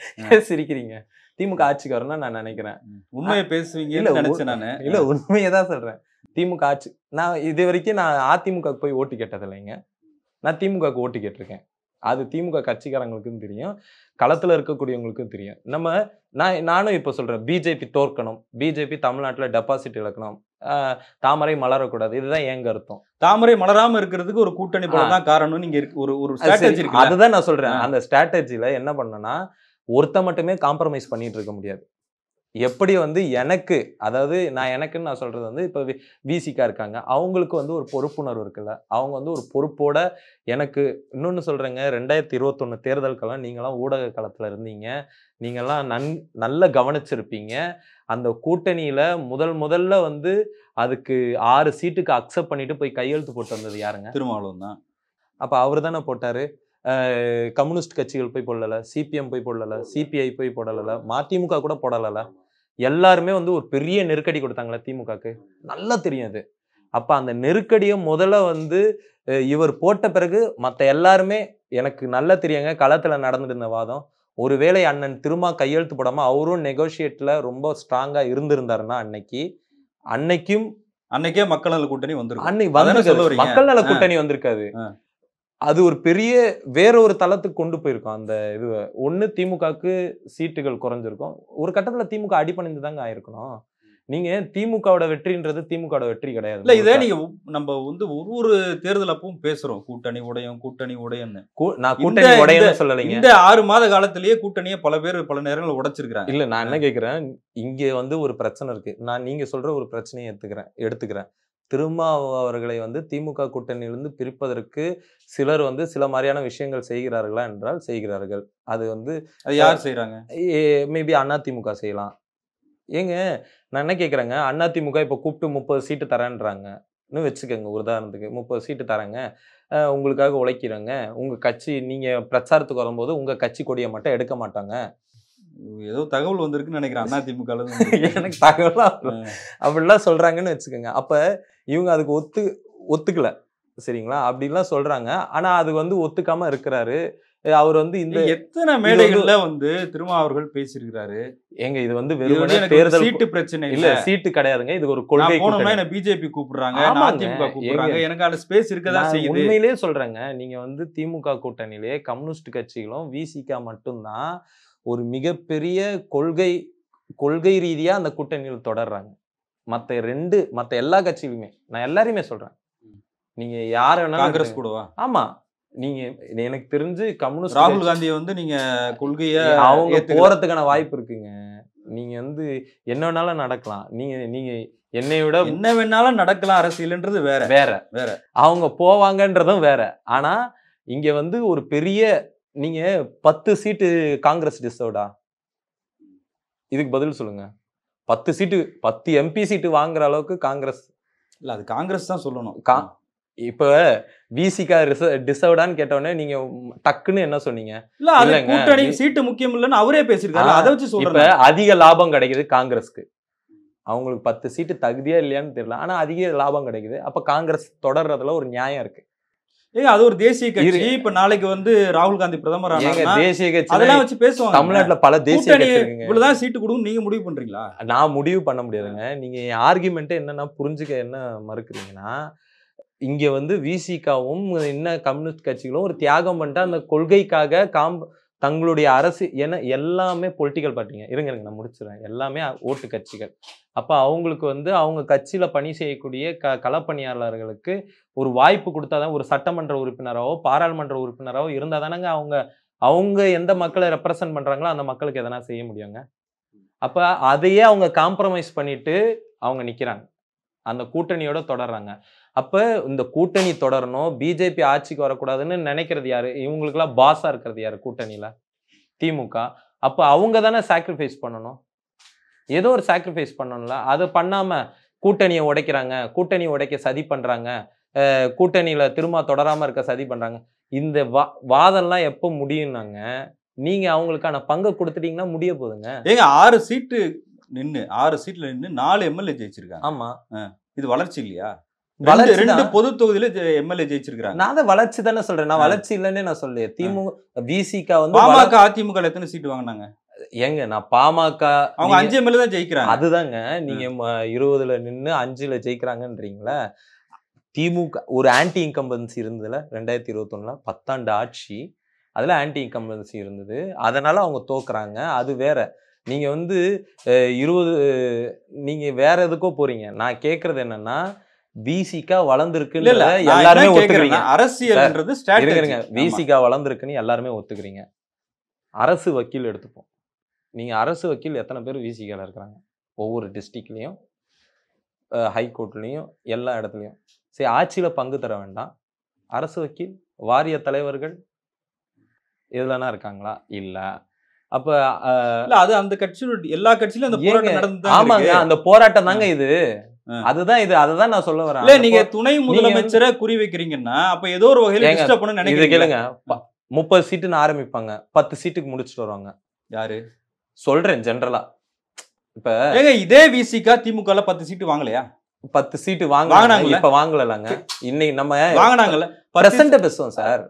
சிரிக்கிறீங்க. திமுக ஆட்சிக்கு வரணும்னு நான் நினைக்கிறேன். உண்மையை பேசுவீங்கன்னு நினைச்சேன் நானு. இல்ல, உண்மையை தான் சொல்றேன். திமுக ஆட்சி, நான் இது வரைக்கும் நான் அதிமுக போய் ஓட்டு கேட்டது இல்லைங்க. நான் திமுகவுக்கு ஓட்டு கேட்டிருக்கேன். அது திமுக கட்சிக்காரங்களுக்கும் தெரியும், களத்துல இருக்கக்கூடியவங்களுக்கும் தெரியும். நானும் இப்ப சொல்றேன், பிஜேபி தோற்கணும், பிஜேபி தமிழ்நாட்டுல டெபாசிட் இழக்கணும், தாமரை மலரக்கூடாது, இதுதான் என் கருத்தம். தாமரை மலராம இருக்கிறதுக்கு ஒரு கூட்டணி பலம் தான் காரணம். நீங்க ஒரு ஸ்ட்ராட்டஜி இருக்கு. அதுதான் நான் சொல்றேன். அந்த ஸ்ட்ராட்டஜில என்ன பண்ணனா, ஒருத்த மட்டுமே காம்ப்ரமைஸ் பண்ணிட்டு இருக்க முடியாது. எப்படி எனக்கு, அதாவது எனக்குன்னு நான் சொல்றது இப்ப விசிகா இருக்காங்க, அவங்களுக்கு ஒரு பொறுப்புணர்வு இருக்குல்ல, அவங்க ஒரு பொறுப்போட எனக்கு இன்னொன்னு சொல்றேங்க, 2021 தேர்தலுக்கெல்லாம் நீங்களாம் ஊடக களத்துல இருந்தீங்க, நீங்கெல்லாம் நல்ல கவனிச்சிருப்பீங்க. அந்த கூட்டணியில முதல்ல அதுக்கு 6 சீட்டுக்கு அக்செப்ட் பண்ணிட்டு போய் கையெழுத்து போட்டு வந்தது யாருங்க? திருமாவளவன் தான். அப்ப அவரு தானே போட்டாரு. கம்யூனிஸ்ட் கட்சிகள் போய் போடல, சிபிஎம் போய் போடல, சிபிஐ போய் போடல, மதிமுக கூட போடல. எல்லாருமே வந்து ஒரு பெரிய நெருக்கடி கொடுத்தாங்களே திமுகக்கு. நல்லா தெரியும் அது. அப்ப அந்த நெருக்கடிய முதல்ல வந்து இவர் போட்ட பிறகு மத்த எல்லாருமே எனக்கு நல்லா தெரியுங்க. களத்துல நடந்துட்டு இருந்த வாதம். ஒருவேளை அண்ணன் திருமா கையெழுத்து போடாம அவரும் நெகோஷியேட்ல ரொம்ப ஸ்ட்ராங்கா இருந்திருந்தாருன்னா அன்னைக்கே மக்கள் நல கூட்டணி வந்திருக்கும். அன்னைக்கு வந்திருக்காது. மக்கள் நல கூட்டணி வந்திருக்காது. அது ஒரு பெரிய வேற ஒரு தளத்துக்கு கொண்டு போயிருக்கும். அந்த இது ஒண்ணு திமுகக்கு சீட்டுகள் குறைஞ்சிருக்கும். ஒரு கட்டத்துல திமுக அடிபணிந்து தாங்க ஆயிருக்கணும். நீங்க திமுகவோட வெற்றின்றது திமுகவோட வெற்றி கிடையாது. இல்ல இதை நீங்க நம்ம வந்து ஒரு தேர்தல் அப்பவும் பேசுறோம் கூட்டணி உடையம்னு. நான் கூட்டணி உடையன்னு சொல்லலைங்க. இந்த 6 மாத காலத்திலேயே கூட்டணியை பல பேர் பல நேரங்களில் உடைச்சிருக்காங்க. இல்ல நான் என்ன கேக்குறேன், இங்க வந்து ஒரு பிரச்சனை இருக்கு. நான் நீங்க சொல்ற ஒரு பிரச்சனையை எடுத்துக்கிறேன். அவர்களை வந்து திமுக கூட்டணியிலிருந்து பிரிப்பதற்கு சிலர் வந்து சில மாதிரியான விஷயங்கள் செய்கிறார்களா என்றால் செய்கிறார்கள். அது வந்து யார் செய்யறாங்க? மேபி அதிமுக செய்யலாம். ஏங்க நான் என்ன கேட்குறேங்க, அதிமுக இப்போ கூப்பிட்டு 30 சீட்டு தரேன்றாங்கன்னு வச்சுக்கோங்க. ஒரு உதாரணத்துக்கு 30 சீட்டு தரேங்க, உங்களுக்காக உழைக்கிறேங்க. உங்க கட்சி நீங்க பிரச்சாரத்துக்கு வரும்போது உங்க கட்சி கொடியை மட்டும் எடுக்க மாட்டாங்க. ஏதோ தகவல் வந்திருக்குன்னு நினைக்கிறேன் அதிமுக. எனக்கு தகவல் அப்படிலாம் சொல்றாங்கன்னு வச்சுக்கோங்க. அப்ப இவங்க அதுக்கு ஒத்துக்கல சரிங்களா? அப்படிலாம் சொல்றாங்க. ஆனா அது வந்து ஒத்துக்காம இருக்கிறாரு. அவர் வந்து இந்த எத்தனை மேடைகள்ல வந்து அவர்கள் பேசியிருக்கிறாரு. ஏங்க இது வந்து வெறுமனே தேர்தல் சீட்டு பிரச்சனை இல்ல, சீட்டு கிடையாதுங்க. இது ஒரு கொள்கை. என்ன பிஜேபி கூப்பிடுறாங்க, அதிமுக கூப்பிடுறாங்க, எனக்கு அந்த ஸ்பேஸ் இருக்கதான் செய்யுது. உண்மையிலேயே சொல்றேங்க, நீங்க வந்து திமுக கூட்டணியிலே கம்யூனிஸ்ட் கட்சிகளும் விசிக மட்டும்தான் ஒரு மிகப்பெரிய கொள்கை ரீதியா அந்த கூட்டணியில் தொடர்றாங்க. மத்த எல்லா கட்சிகளுமே, நான் எல்லாரையுமே சொல்றேன். நீங்க யார வேணாலும் காங்கிரஸ் கூடவா? ஆமா, நீங்க எனக்கு தெரிஞ்சு கம்யூனிஸ்ட் ராகுல் காந்தியை வந்து நீங்க கொள்கைய அவங்க போறதுக்கான வாய்ப்பு இருக்குங்க. நீங்க வந்து என்ன வேணாலும் நடக்கலாம். நீங்க என்னை விட என்ன வேணாலும் நடக்கலாம். அரசியல்ன்றது வேற. அவங்க போவாங்கன்றதும் வேற. ஆனா இங்க வந்து ஒரு பெரிய நீங்க 10 சீட்டு காங்கிரஸ் டிசர்வ்டா? இதுக்கு பதில் சொல்லுங்க. 10 எம்பி சீட்டு வாங்குற அளவுக்கு காங்கிரஸ் இல்ல, அது காங்கிரஸ் தான் சொல்லணும். இப்ப விசிக டிசர்வ்டான்னு கேட்டவொடனே நீங்க டக்குன்னு என்ன சொன்னீங்க? இல்ல, அது கூட்டணி சீட்டு முக்கியம் இல்லன்னு அவரே பேசிருக்காரு. அதை வச்சு சொல்றேன். இப்ப அதிக லாபம் கிடைக்குது காங்கிரஸ்க்கு. அவங்களுக்கு 10 சீட்டு தகுதியா இல்லையான்னு தெரியல. ஆனா அதிக லாபம் கிடைக்குது. அப்ப காங்கிரஸ் தொடர்றதுல ஒரு நியாயம் இருக்கு. ஏங்க அது ஒரு தேசிய கட்சி. இப்ப நாளைக்கு வந்து ராகுல் காந்தி பிரதமர் ஆனாருன்னா தேசிய கட்சி அதெல்லாம் வச்சு பேசுவாங்க. தமிழ்நாட்டுல பல தேசிய கட்சி இருக்குங்க. இவ்வளவுதான் சீட்டு கொடுக்கும் நீங்க முடிவு பண்றீங்களா? நான் முடிவு பண்ண முடியாதுங்க. நீங்க ஆர்குமெண்ட் என்னன்னா புரிஞ்சுக்க என்ன மறுக்கிறீங்கன்னா, இங்க வந்து விசிகாவும் இன்னும் கம்யூனிஸ்ட் கட்சிகளும் ஒரு தியாகம் பண்ணிட்டு அந்த கொள்கைக்காக தங்களுடைய அரசு எல்லாமே பொலிட்டிக்கல் பார்ட்டிங்க. இருங்க நான் முடிச்சிடுறேன். எல்லாமே ஓட்டு கட்சிகள். அப்ப அவங்களுக்கு வந்து அவங்க கட்சியில பணி செய்யக்கூடிய களப்பணியாளர்களுக்கு ஒரு வாய்ப்பு கொடுத்தாதான், ஒரு சட்டமன்ற உறுப்பினராவோ பாராளுமன்ற உறுப்பினராவோ இருந்தா தானங்க அவங்க எந்த மக்களை ரெப்ரசன்ட் பண்றாங்களோ அந்த மக்களுக்கு எதனா செய்ய முடியுங்க. அப்ப அதையே அவங்க காம்ப்ரமைஸ் பண்ணிட்டு அவங்க நிக்கிறாங்க. அந்த கூட்டணியோட தொடர்றாங்க. அப்ப இந்த கூட்டணி தொடரணும், பிஜேபி ஆட்சிக்கு வரக்கூடாதுன்னு நினைக்கிறது யாரு? இவங்களுக்கெல்லாம் பாஸா இருக்கிறது யாரு கூட்டணியில? திமுக. அப்ப அவங்க தானே சாக்ரிஃபைஸ் பண்ணணும். ஏதோ ஒரு சாக்ரிஃபைஸ் பண்ணணும்ல. அதை பண்ணாம கூட்டணியை உடைக்கிறாங்க, கூட்டணி உடைக்க சதி பண்றாங்க, கூட்டணியில தொடராம இருக்க சதி பண்றாங்க. இந்த வாதம்லாம் எப்ப முடியும்னாங்க, நீங்க அவங்களுக்கான பங்கை கொடுத்துட்டீங்கன்னா முடிய போகுதுங்க. ஏங்க 6 சீட்ல நின்னு 4 எம்எல்ஏ ஜெயிச்சிருக்காங்க. ஆமா, இது வளர்ச்சி இல்லையா? 2 பொது தொகுதியில எம்எல்ஏ ஜெயிச்சிருக்காங்க. நான் அதை வளர்ச்சி தானே சொல்றேன். நான் வளர்ச்சி இல்லைன்னு நான் சொல்ல. திமுக விசிக வந்து பாமக அதிமுக எத்தனை சீட் வாங்கினாங்க? ஏங்க நான் பாமக அவங்க 5 எம்எல்ஏ தான் ஜெயிக்கிறாங்க. அதுதாங்க நீங்க 20ல நின்னு 5ல ஜெயிக்கிறாங்கன்றீங்களா? திமுக ஒரு ஆன்டி இன்கம்பன்சி இருந்ததுல 2021ல 10 ஆண்டு ஆட்சி, அதுல ஆன்டி இன்கம்பன்சி இருந்தது. அதனால அவங்க தோக்குறாங்க. அது வேற. நீங்க வந்து 20 நீங்க வேற எதுக்கோ போறீங்க. நான் கேக்குறது என்னன்னா, விசிக வளர்ந்துருக்குன்னு எல்லாருமே ஒத்துக்கிறீங்க. அரசியல்ன்றது ஸ்ட்ராட்டஜி. விசிக வளர்ந்துருக்குன்னு எல்லாருமே ஒத்துக்கிறீங்க. அரசு வக்கீல் எடுத்துப்போம். நீங்க அரசு வக்கீல் எத்தனை பேர் விசிகல இருக்கிறாங்க? ஒவ்வொரு டிஸ்ட்ரிக்ட்லயும், ஹைகோர்ட்லயும், எல்லா இடத்துலயும். சரி, ஆட்சியில பங்கு தர வேண்டாம். அரசு வக்கீல், வாரிய தலைவர்கள் எதுலனா இருக்காங்களா? இல்ல. அப்ப அது அந்த கட்சியோட எல்லா கட்சியிலும் அந்த போராட்டம் நடந்துதான். ஆமாங்க, அந்த போராட்டம் தாங்க இது. அதுதான் இது. அததான் நான் சொல்ல வரேன். இல்ல, நீங்க துணை முதலமைச்சரை குறி வைக்கிறீங்கன்னா அப்ப ஏதோ ஒரு வகையில டிஸ்டர்ப் பண்ண நினைக்கிறீங்க. கேளுங்க, 30 சீட்டுன்னு ஆரம்பிப்பாங்க, 10 சீட்டுக்கு முடிச்சுட்டு வருவாங்க. யாரு சொல்றேன் ஜெனரலா. இப்ப ஏங்க இதே விசிகா திமுக 10 சீட்டு வாங்கலையா? 10 சீட்டு வாங்குனாங்க. வாங்குனாங்கல்ல? இப்ப வாங்கலங்க. இன்னைக்கு நம்ம வாங்குனாங்கல்ல? பிரசன்ட்ட பேசுவோம் சார்.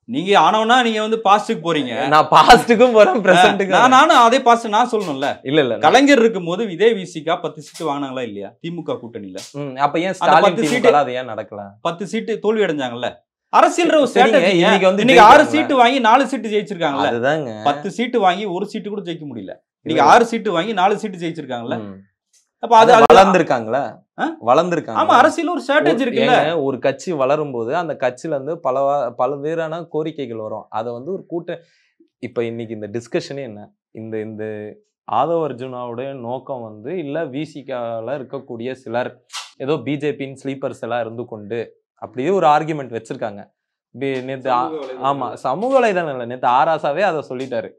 நீங்க ஆனவனா நீங்க வந்து பாஸ்டுக்கு போறீங்க. நான் பாஸ்டுக்கும் போறேன், பிரசன்ட்டுக்கும். நானும் அதே பாஸ்ட் நான் சொல்லணும்ல. இல்ல. கலைஞர் இருக்கும்போது இதே விசிகா 10 சீட்டு வாங்குனாங்களா இல்லையா திமுக கூட்டணியில? அப்ப ஏன் ஸ்டாலின் திமுக அது ஏன் நடக்கல? 10 சீட்டு தோல்வி அடைஞ்சாங்கல்ல. அரசியல் ஒரு சரிங்க, ஸ்ட்ராட்டஜி. இன்னைக்கு வந்து இன்னைக்கு 6 ஜெயிக்கிறாங்க. சீட்டு வாங்கி 4 சீட்டு ஜெயிச்சிருக்காங்கல்ல. அதுதாங்க. 10 சீட்டு வாங்கி ஒரு சீட்டு கூட ஜெயிக்க முடியல. இன்னைக்கு 6 சீட்டு வாங்கி 4 சீட்டு ஜெயிச்சிருக்காங்கல்ல. அப்ப அது வளர்ந்திருக்காங்கல்ல. வளர்ந்திருக்காங்க. ஆமா, அரசியல் ஒரு ஸ்ட்ராட்டஜி இருக்குல்ல. ஒரு கட்சி வளரும் போது அந்த கட்சியில இருந்து பலவேறான கோரிக்கைகள் வரும். அத வந்து ஒரு இப்ப இன்னைக்கு இந்த டிஸ்கஷனே என்ன? இந்த ஆதவ அர்ஜுனாவுடைய நோக்கம் வந்து இல்ல விசிகால இருக்கக்கூடிய சிலர் ஏதோ பிஜேபியின் ஸ்லீப்பர்ஸ் எல்லாம் இருந்து கொண்டு அப்படியே ஒரு ஆர்குமெண்ட் வச்சிருக்காங்க. நேத்து ஆமா, சமூக வலைதளம் இல்ல, நேத்து ஆராசாவே அதை சொல்லிட்டாரு.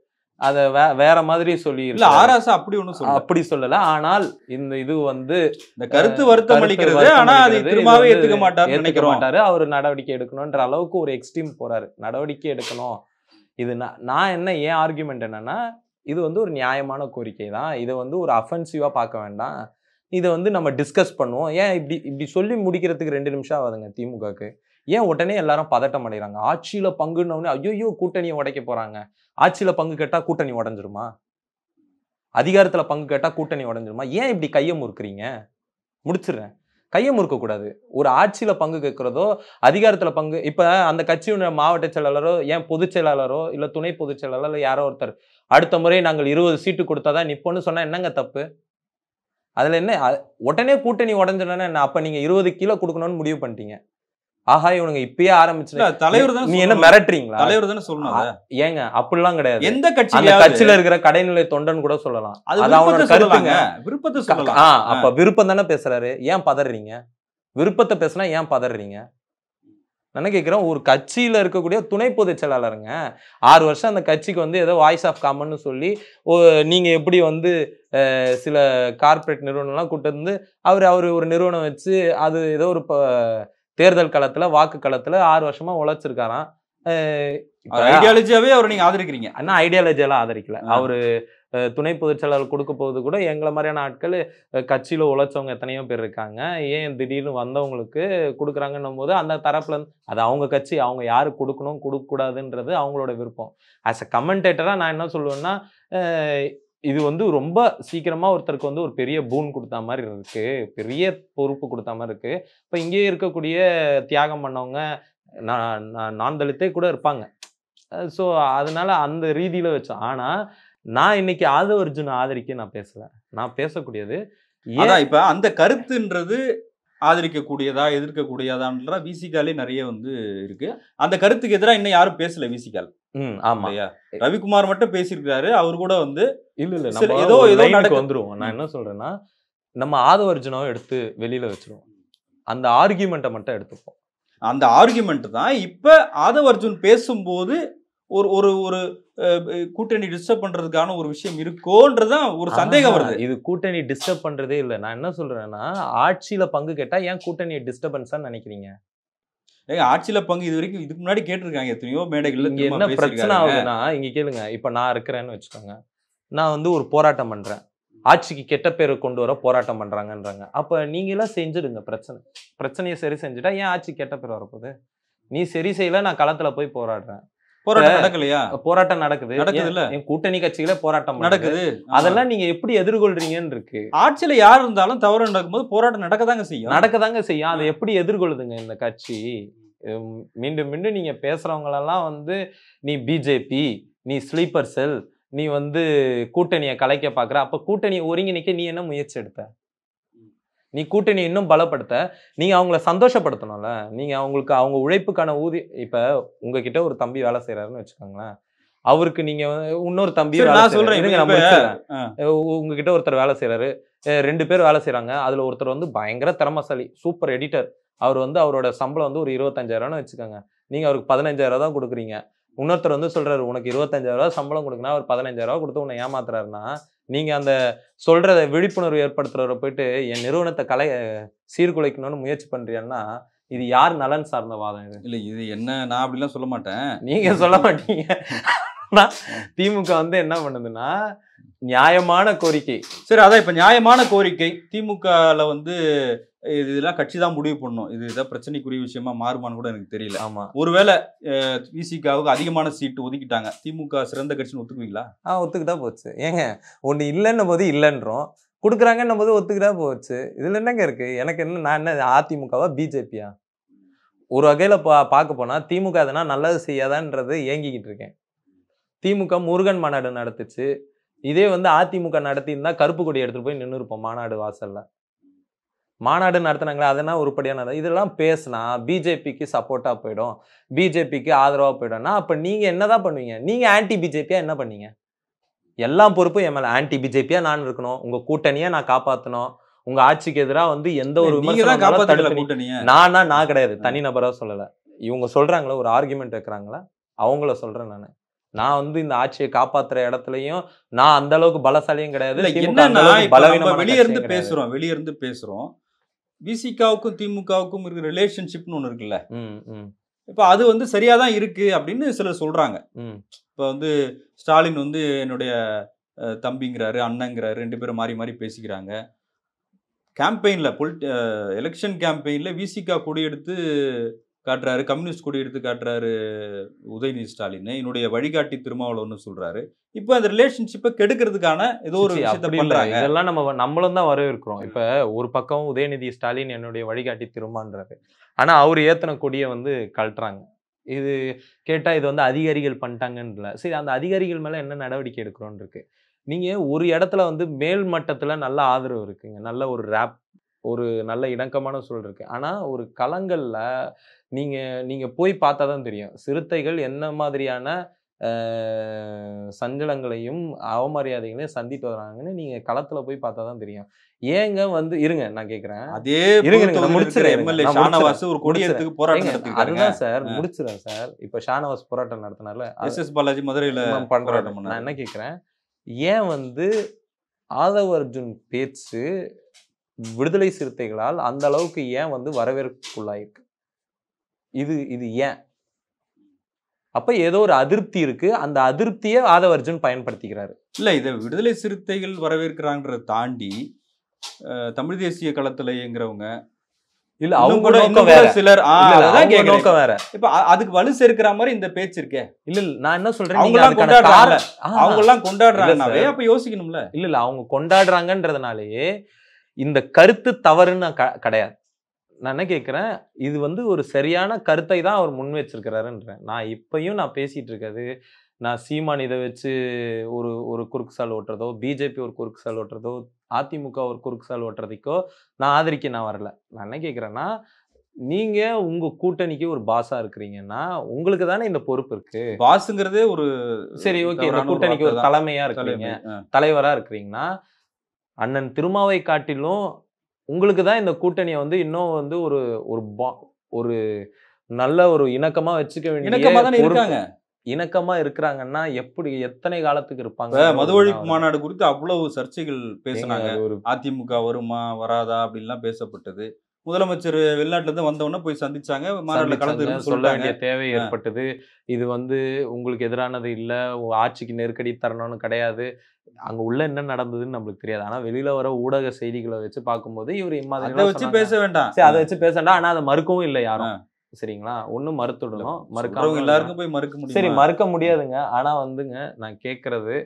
அத வேற மாதிரி சொல்லி இல்ல, ஆராசா அப்படி ஒண்ணும் சொல்லல. அப்படி சொல்லல. ஆனால் இந்த இது வந்து இந்த கருத்து வருத்தம் அளிக்கிறது. ஆனா அதை திரும்பவே ஏத்துக்க மாட்டாருன்னு நினைக்கிறோம். அவர் நடவடிக்கை எடுக்கணும்ன்ற அளவுக்கு ஒரு எக்ஸ்ட்ரீம் போறாரு. நடவடிக்கை எடுக்கணும். இது நான் என்ன ஏன் ஆர்குமெண்ட் என்னன்னா, இது வந்து ஒரு நியாயமான கோரிக்கை தான். இதை வந்து ஒரு அஃபென்சிவா பார்க்க வேண்டாம். இதை வந்து நம்ம டிஸ்கஸ் பண்ணுவோம். ஏன் இப்படி சொல்லி முடிக்கிறதுக்கு 2 நிமிஷம் ஆகுதுங்க திமுகக்கு. ஏன் உடனே எல்லாரும் பதட்டம் அடைகிறாங்க? ஆட்சியில பங்குன்னு ஐயோ கூட்டணியை உடைக்க போறாங்க. ஆட்சியில பங்கு கேட்டா கூட்டணி உடைஞ்சிருமா? அதிகாரத்துல பங்கு கேட்டா கூட்டணி உடைஞ்சிருமா? ஏன் இப்படி கையை முறுக்குறீங்க? முடிச்சிடுறேன். கையை முறுக்க கூடாது. ஒரு ஆட்சியில பங்கு கேட்கிறதோ அதிகாரத்துல பங்கு, இப்ப அந்த கட்சியோட மாவட்ட செயலாளரோ ஏன் பொதுச் செயலாளரோ இல்ல துணை பொதுச் செயலாளர் யாரோ ஒருத்தர் அடுத்த முறை நாங்கள் 20 சீட்டு கொடுத்தாதான் நிப்போன்னு சொன்னா என்னங்க தப்பு? அதுல என்ன? உடனே கூட்டணி உடஞ்சிடனா என்ன? அப்ப நீங்க 20 கிலோ கொடுக்கணும்னு முடிவு பண்ணிட்டீங்க. ஆஹா, இவனுங்க இப்பயே ஆரம்பிச்சு தலைவர் தான். நீ என்ன மிரட்டுறீங்களா? தலைவர் தானே சொல்லணும். ஏங்க அப்படிலாம் கிடையாது. எந்த கட்சி? அந்த கட்சியில இருக்கிற கடைநிலை தொண்டன் கூட சொல்லலாம். அது அவனோட கருத்துங்க. விருப்பத்தை சொல்லலாம். அப்ப விருப்பம் தானே பேசுறாரு. ஏன் பதறீங்க? விருப்பத்தை பேசினா ஏன் பதறீங்க? நான் கேட்கிறேன். ஒரு கட்சியில இருக்கக்கூடிய துணை பொதுச் செயலாளருங்க 6 வருஷம் அந்த கட்சிக்கு வந்து ஏதோ வாய்ஸ் ஆஃப் காமன்னு சொல்லி நீங்க எப்படி வந்து சில கார்பரேட் நிறுவனம்லாம் கூட்டு வந்து அவர் ஒரு நிறுவனம் வச்சு அது ஏதோ ஒரு தேர்தல் களத்துல வாக்கு களத்துல 6 வருஷமா உழைச்சிருக்காராம். ஐடியாலஜியாவே அவர் நீங்க ஆதரிக்கிறீங்க? ஆனா ஐடியாலஜியெல்லாம் ஆதரிக்கல. அவரு துணை பொதுச் செயலாளர் கொடுக்க போது கூட எங்களை மாதிரியான ஆட்கள் கட்சியில உழைச்சவங்க எத்தனையோ பேர் இருக்காங்க. ஏன் திடீர்னு வந்தவங்களுக்கு கொடுக்குறாங்கன்னும் போது அந்த தரப்புல அது அவங்க கட்சி, அவங்க யாருக்கு கொடுக்கணும் கொடுக்க கூடாதுன்றது அவங்களோட விருப்பம். ஆஸ் அ கமெண்டேட்டரா நான் என்ன சொல்லுவேன்னா, இது வந்து ரொம்ப சீக்கிரமா ஒருத்தருக்கு வந்து ஒரு பெரிய பூன் கொடுத்த மாதிரி இருக்கு, பெரிய பொறுப்பு கொடுத்த மாதிரி இருக்கு. இப்ப இங்கேயே இருக்கக்கூடிய தியாகம் பண்ணவங்க நான் தலித்தே கூட இருப்பாங்க. ஸோ அதனால அந்த ரீதியில வச்சோம். ஆனா நான் இன்னைக்கு ஆதவ அர்ஜுன் ஆதரிக்க நான் பேசல. நான் பேசக்கூடியது இப்ப அந்த கருத்துன்றது ஆதரிக்கக்கூடியதா எதிர்க்கக்கூடியதான்ற விசிகாலே நிறைய வந்து இருக்கு. அந்த கருத்துக்கு எதிராக இன்னும் யாரும் பேசல விசிகால். ஆமா, ரவிக்குமார் மட்டும் பேசியிருக்காரு. அவர் கூட வந்து இல்ல ஏதோ வந்துருவோம். நான் என்ன சொல்றேன்னா, நம்ம ஆதவ அர்ஜுனாவை எடுத்து வெளியில வச்சிருவோம். அந்த ஆர்கியூமெண்ட்டை மட்டும் எடுத்துப்போம். அந்த ஆர்குமெண்ட் தான் இப்ப ஆதவ அர்ஜுன் பேசும்போது ஒரு ஒரு ஒரு கூட்டணி டிஸ்டர்ப் பண்றதுக்கான ஒரு விஷயம் இருக்கோன்றதான் ஒரு சந்தேகம் வருது. இது கூட்டணி டிஸ்டர்ப் பண்றதே இல்ல. நான் என்ன சொல்றேன்னா, ஆட்சியில பங்கு கேட்டா ஏன் கூட்டணி டிஸ்டர்பன்ஸா நினைக்கிறீங்க? ஆட்சியில பங்கு இது வரைக்கும் இதுக்கு முன்னாடி கேட்டிருக்காங்க எத்தனையோ மேடைகள்ல. இங்க என்ன பிரச்சனை ஆகுதுன்னா, இங்க கேளுங்க. இப்ப நான் இருக்கிறேன்னு வச்சுக்கோங்க. நான் வந்து ஒரு போராட்டம் பண்றேன். ஆட்சிக்கு கெட்ட பேரை கொண்டு வர போராட்டம் பண்றாங்கன்றாங்க. அப்ப நீங்க எல்லாம் செஞ்சிடுங்க. பிரச்சனையை சரி செஞ்சுட்டா ஏன் ஆட்சி கெட்ட பேர் வரப்போகுது? நீ சரி செய்யல, நான் களத்துல போய் போராடுறேன். போராட்டம் நடக்கலையா? போராட்டம் நடக்குது. நடக்குதுல்ல. என் கூட்டணி கட்சிகளே போராட்டம் நடக்குது. அதெல்லாம் நீங்க எப்படி எதிர்கொள்றீங்கன்னு இருக்கு. ஆட்சியில யார் இருந்தாலும் தவறு நடக்கும்போது போராட்டம் நடக்கதாங்க செய்யும். அதை எப்படி எதிர்கொள்ளுதுங்க இந்த கட்சி? மீண்டும் மீண்டும் நீங்க பேசுறவங்களெல்லாம் வந்து நீ பிஜேபி, நீ ஸ்லீப்பர் செல், நீ வந்து கூட்டணியை கலைக்க பாக்குற. அப்ப கூட்டணியை ஒருங்கிணைக்க நீ என்ன முயற்சி எடுத்த? நீ கூட்டணி இன்னும் பலப்படுத்த நீங்க அவங்கள சந்தோஷப்படுத்தணும்ல. நீங்க அவங்களுக்கு அவங்க உழைப்புக்கான இப்ப உங்ககிட்ட ஒரு தம்பி வேலை செய்யறாருன்னு வச்சுக்கோங்களேன். அவருக்கு நீங்க இன்னொரு தம்பி உங்ககிட்ட ஒருத்தர் வேலை செய்யறாரு, 2 பேர் வேலை செய்யறாங்க. அதுல ஒருத்தர் வந்து பயங்கர திறமசாலி, சூப்பர் எடிட்டர். அவர் வந்து அவரோட சம்பளம் வந்து ஒரு 25,000 வச்சுக்கோங்க. நீங்க அவருக்கு 15,000 தான் கொடுக்குறீங்க. இன்னொருத்தர் வந்து சொல்றாரு உனக்கு 25,000 சம்பளம் கொடுக்கணும், அவர் 15,000 கொடுத்து உன்னை ஏமாத்துறாருன்னா, நீங்க அந்த சொல்றத விழிப்புணர்வு ஏற்படுத்துறவரை போயிட்டு என் நிறுவனத்தை சீர்குலைக்கணும்னு முயற்சி பண்றீங்கன்னா இது யார் நலன் சார்ந்த வாதம் இது? இல்ல இது என்ன, நான் அப்படிலாம் சொல்ல மாட்டேன். நீங்க சொல்ல மாட்டீங்க. ஆனா, திமுக வந்து என்ன பண்ணுதுன்னா நியாயமான கோரிக்கை. சரி, அதான் இப்ப நியாயமான கோரிக்கை திமுகல வந்து இதெல்லாம் கட்சி தான் முடிவு பண்ணும். இது ஏதாவது பிரச்சனைக்குரிய விஷயமா மாறுமான்னு கூட எனக்கு தெரியல. ஆமா. ஒருவேளை விசிகாவுக்கு அதிகமான சீட்டு ஒதுக்கிட்டாங்க, திமுக சிறந்த கட்சின்னு ஒத்துக்குவீங்களா? ஒத்துக்கிட்டா போச்சு. ஏங்க ஒண்ணு இல்லன்னும் போது இல்லன்றோம், குடுக்குறாங்கன்னும் போது ஒத்துக்கிட்டா போச்சு. இதுல என்னங்க இருக்கு? எனக்கு என்ன, நான் என்ன அதிமுகவா பிஜேபியா? ஒரு வகையில பார்க்க போனா திமுக எதனா நல்லது செய்யாதான்றது ஏங்கிக்கிட்டு இருக்கேன். திமுக முருகன் மாநாடு நடத்துச்சு. இதே வந்து அதிமுக நடத்தியிருந்தா கருப்பு கொடி எடுத்துட்டு போய் நின்னு இருப்போம் மாநாடு வாசல்ல. மாநாடு நடத்துனாங்களா, அதெல்லாம் உருப்படியான இதெல்லாம் பேசினா பிஜேபிக்கு சப்போர்ட்டா போயிடும். பிஜேபிக்கு ஆதரவா போயிடும்னா, அப்ப நீங்க என்னதான் பண்ணுவீங்க? நீங்க ஆன்டி பிஜேபியா என்ன பண்ணீங்க? எல்லா பொறுப்பும் என் மேல. ஆன்டி பிஜேபியா நான் இருக்கணும். உங்க கூட்டணிய நான் காப்பாத்தணும். உங்க ஆட்சிக்கு எதிரா வந்து எந்த ஒரு நீங்க தான் விமர்சனம் காப்பாத்தல கூட்டணிய. நான் கிடையாது. தனிநபரா சொல்லல. இவங்க சொல்றாங்களா, ஒரு ஆர்குமென்ட் வைக்கிறாங்களா, அவங்கள சொல்றேன் நானு. நான் வந்து இந்த ஆட்சியை காப்பாத்துற இடத்துலயும் நான் அந்த அளவுக்கு பலசாலியும் கிடையாது. இல்ல திமுக அந்த என்னன்னா, அளவுக்கு இப்ப நம்ம பலவீனமான வெளிய இருந்து கட்சியும் கிடையாது. வெளிய இருந்து பேசுறோம். விசிகாவுக்கும் திமுகவுக்கும் இருக்கிற ரிலேஷன்ஷிப்னு ஒண்ணு இருக்குல்ல. ம், ம், இப்ப அது வந்து சரியா தான் இருக்கு அப்படின்னு சிலர் சொல்றாங்க. ம். இப்ப வந்து ஸ்டாலின் வந்து என்னுடைய தம்பிங்கிறாரு, அண்ணங்கிறாரு, 2 பேரும் மாறி மாறி பேசிக்கிறாங்க. கேம்பெயின்ல எலெக்ஷன் கேம்பெயின்ல விசிகா கொடி எடுத்து காட்டுறாரு, கம்யூனிஸ்ட் கொடி எடுத்து காட்டுறாரு உதயநிதி ஸ்டாலின். என்னுடைய வழிகாட்டி திருமாவளவன்னு சொல்றாரு. இப்ப அந்த ரிலேஷன்ஷிப்பை கெடுக்கிறதுக்கான ஏதோ ஒரு விஷயத்த அப்படி இல்ல. பண்றாங்க. இதெல்லாம் நம்மளும் தான் வரவேற்கிறோம். இப்ப ஒரு பக்கம் உதயநிதி ஸ்டாலின் என்னுடைய வழிகாட்டி திருமான்றாரு. ஆனா அவரு ஏத்துன கொடிய வந்து கழட்டுறாங்க. இது கேட்டா இது வந்து அதிகாரிகள் பண்ணிட்டாங்கன்னு இல்ல. சரி, அந்த அதிகாரிகள் மேல என்ன நடவடிக்கை எடுக்கிறோம்னு இருக்கு. நீங்க ஒரு இடத்துல வந்து மேல் மட்டத்துல நல்ல ஆதரவு இருக்குங்க. நல்ல ஒரு ஒரு நல்ல இணக்கமான சூழல் இருக்கு. ஆனா ஒரு களங்கள்ல நீங்க நீங்க போய் பார்த்தா தான் தெரியும். சிறுத்தைகள் என்ன மாதிரியான அ சஞ்சலங்களையும், அவமரியாதைகளையும் சந்தித்து வராங்கன்னு நீங்க களத்துல போய் பார்த்தா தான் தெரியும். ஏங்க வந்து இருங்க நான் கேட்கிறேன். அதே இருங்க நான் தொகுதியில இருக்கிற முடிச்சுறேன். எம்எல்ஏ நான் ஷானவாஸ் ஒரு கொடி முடிச்சுறேன். எடுத்து போராட்டம் ஏங்க நடத்திருக்காருங்க. அதுதான் சார், முடிச்சுறேன் சார். இப்ப ஷானவாஸ் போராட்டம் நடத்தினார்ல, எஸ்.எஸ். பாலாஜி மதுரையில பண்றாரு. போராட்டம் நான் பண்ணாரு. என்ன கேட்கிறேன், ஏன் வந்து ஆதவ அர்ஜுன் பேச்சு விடுதலை சிறுத்தைகளால் அந்த அளவுக்கு ஏன் வந்து வரவேற்புக்குள்ளாயிருக்கு? இது இது ஏன்? அப்ப ஏதோ ஒரு அதிருப்தி இருக்கு. அந்த அதிருப்திய ஆதவ அர்ஜுன் பயன்படுத்திக்கிறாரு. இல்ல இத விடுதலை சிறுத்தைகள் வரவேற்கிறாங்கன்றத தாண்டி தமிழ் தேசிய களத்துல இயங்குறவங்க இல்ல இன்னும் அவங்க கூட நோக்கம் வேற. சிலர் இல்ல, அதான் அவங்க கேக்குறேன். நோக்கம் வேற. இப்ப அதுக்கு வலு சேர்க்கிற மாதிரி இந்த பேச்சு இருக்கே. இல்ல நான் என்ன சொல்றேன், அவங்க நீங்க எல்லாம் அதுக்கான கொண்டாடுறாங்க. காரணம் அவங்க எல்லாம் கொண்டாடுறாங்கனாவே இல்ல அப்ப யோசிக்கணும்ல. இல்ல அவங்க கொண்டாடுறாங்கன்றதுனாலயே இந்த கருத்து தவறுன்னு கிடையாது. நான் என்ன கேட்கிறேன், இது வந்து ஒரு சரியான கருத்தை தான் அவர் முன் வச்சிருக்கிறாருன்றேன். நான் இப்பயும் நான் பேசிட்டு இருக்கிறது, நான் சீமான் இத வச்சு ஒரு ஒரு குறுக்கு சால் ஓட்டுறதோ, பிஜேபி ஒரு குறுக்கு சால் ஓட்டுறதோ, அதிமுக ஒரு குறுக்கு சால் ஓட்டுறதுக்கோ நான் ஆதரிக்க நான் வரல. நான் என்ன கேட்கிறேன்னா, நீங்க உங்க கூட்டணிக்கு ஒரு பாஸா இருக்கிறீங்கன்னா, உங்களுக்கு தானே இந்த பொறுப்பு இருக்கு. பாஸ்ங்கிறதே ஒரு சரி, ஓகே. இந்த தவறான ஒரு கூட்டணிக்கு ஒரு வார்த்தை தான். தலைமையா இருக்கிறீங்க. தலைமை. தலைவரா இருக்கிறீங்கன்னா, அண்ணன் திருமாவை காட்டிலும் உங்களுக்கு தான் இந்த கூட்டணிய வந்து இன்னும் வந்து ஒரு ஒரு ஒரு நல்ல ஒரு இணக்கமா வச்சுக்க வேண்டிய இணக்கமா தானே பொறுப்பு. இருக்காங்க. இணக்கமா இருக்கிறாங்கன்னா, எப்படி எத்தனை காலத்துக்கு இருப்பாங்க? இப்ப மது ஒழிப்பு மாநாடு குறித்து அவ்வளவு சர்ச்சைகள் பேசினாங்க. அது ஒரு அதிமுக வருமா வராதா அப்படின்லாம் பேசப்பட்டது. முதலமைச்சர் வெளிநாட்டுல இருந்து வந்தவொடனே போய் சந்திச்சாங்க. மாநாடுல கலந்துருன்னு சொல்ல சொல்லிட்டாங்க. வேண்டிய தேவை ஏற்பட்டது. இது வந்து உங்களுக்கு எதிரானது இல்ல. ஆட்சிக்கு நெருக்கடி தரணும்னு கிடையாது. அங்க உள்ள என்ன நடந்ததுன்னு நம்மளுக்கு தெரியாது. ஆனா வெளியில வர ஊடக செய்திகள வச்சு பார்க்கும்போது இவரு அத இம்மாதிரிலாம் வச்சு சொன்னாங்க. பேச வேண்டாம். சரி, அத வச்சு பேச வேண்டாம். ஆனா அத மறுக்கவும் இல்ல யாரும். சரிங்களா? ஒண்ணு மறுத்துடணும். சொல்றவங்க எல்லாருக்கும் போய் மறுக்க சரி, முடியுமா? மறுக்க முடியாதுங்க. ஆனா வந்துங்க, நான் கேட்கறது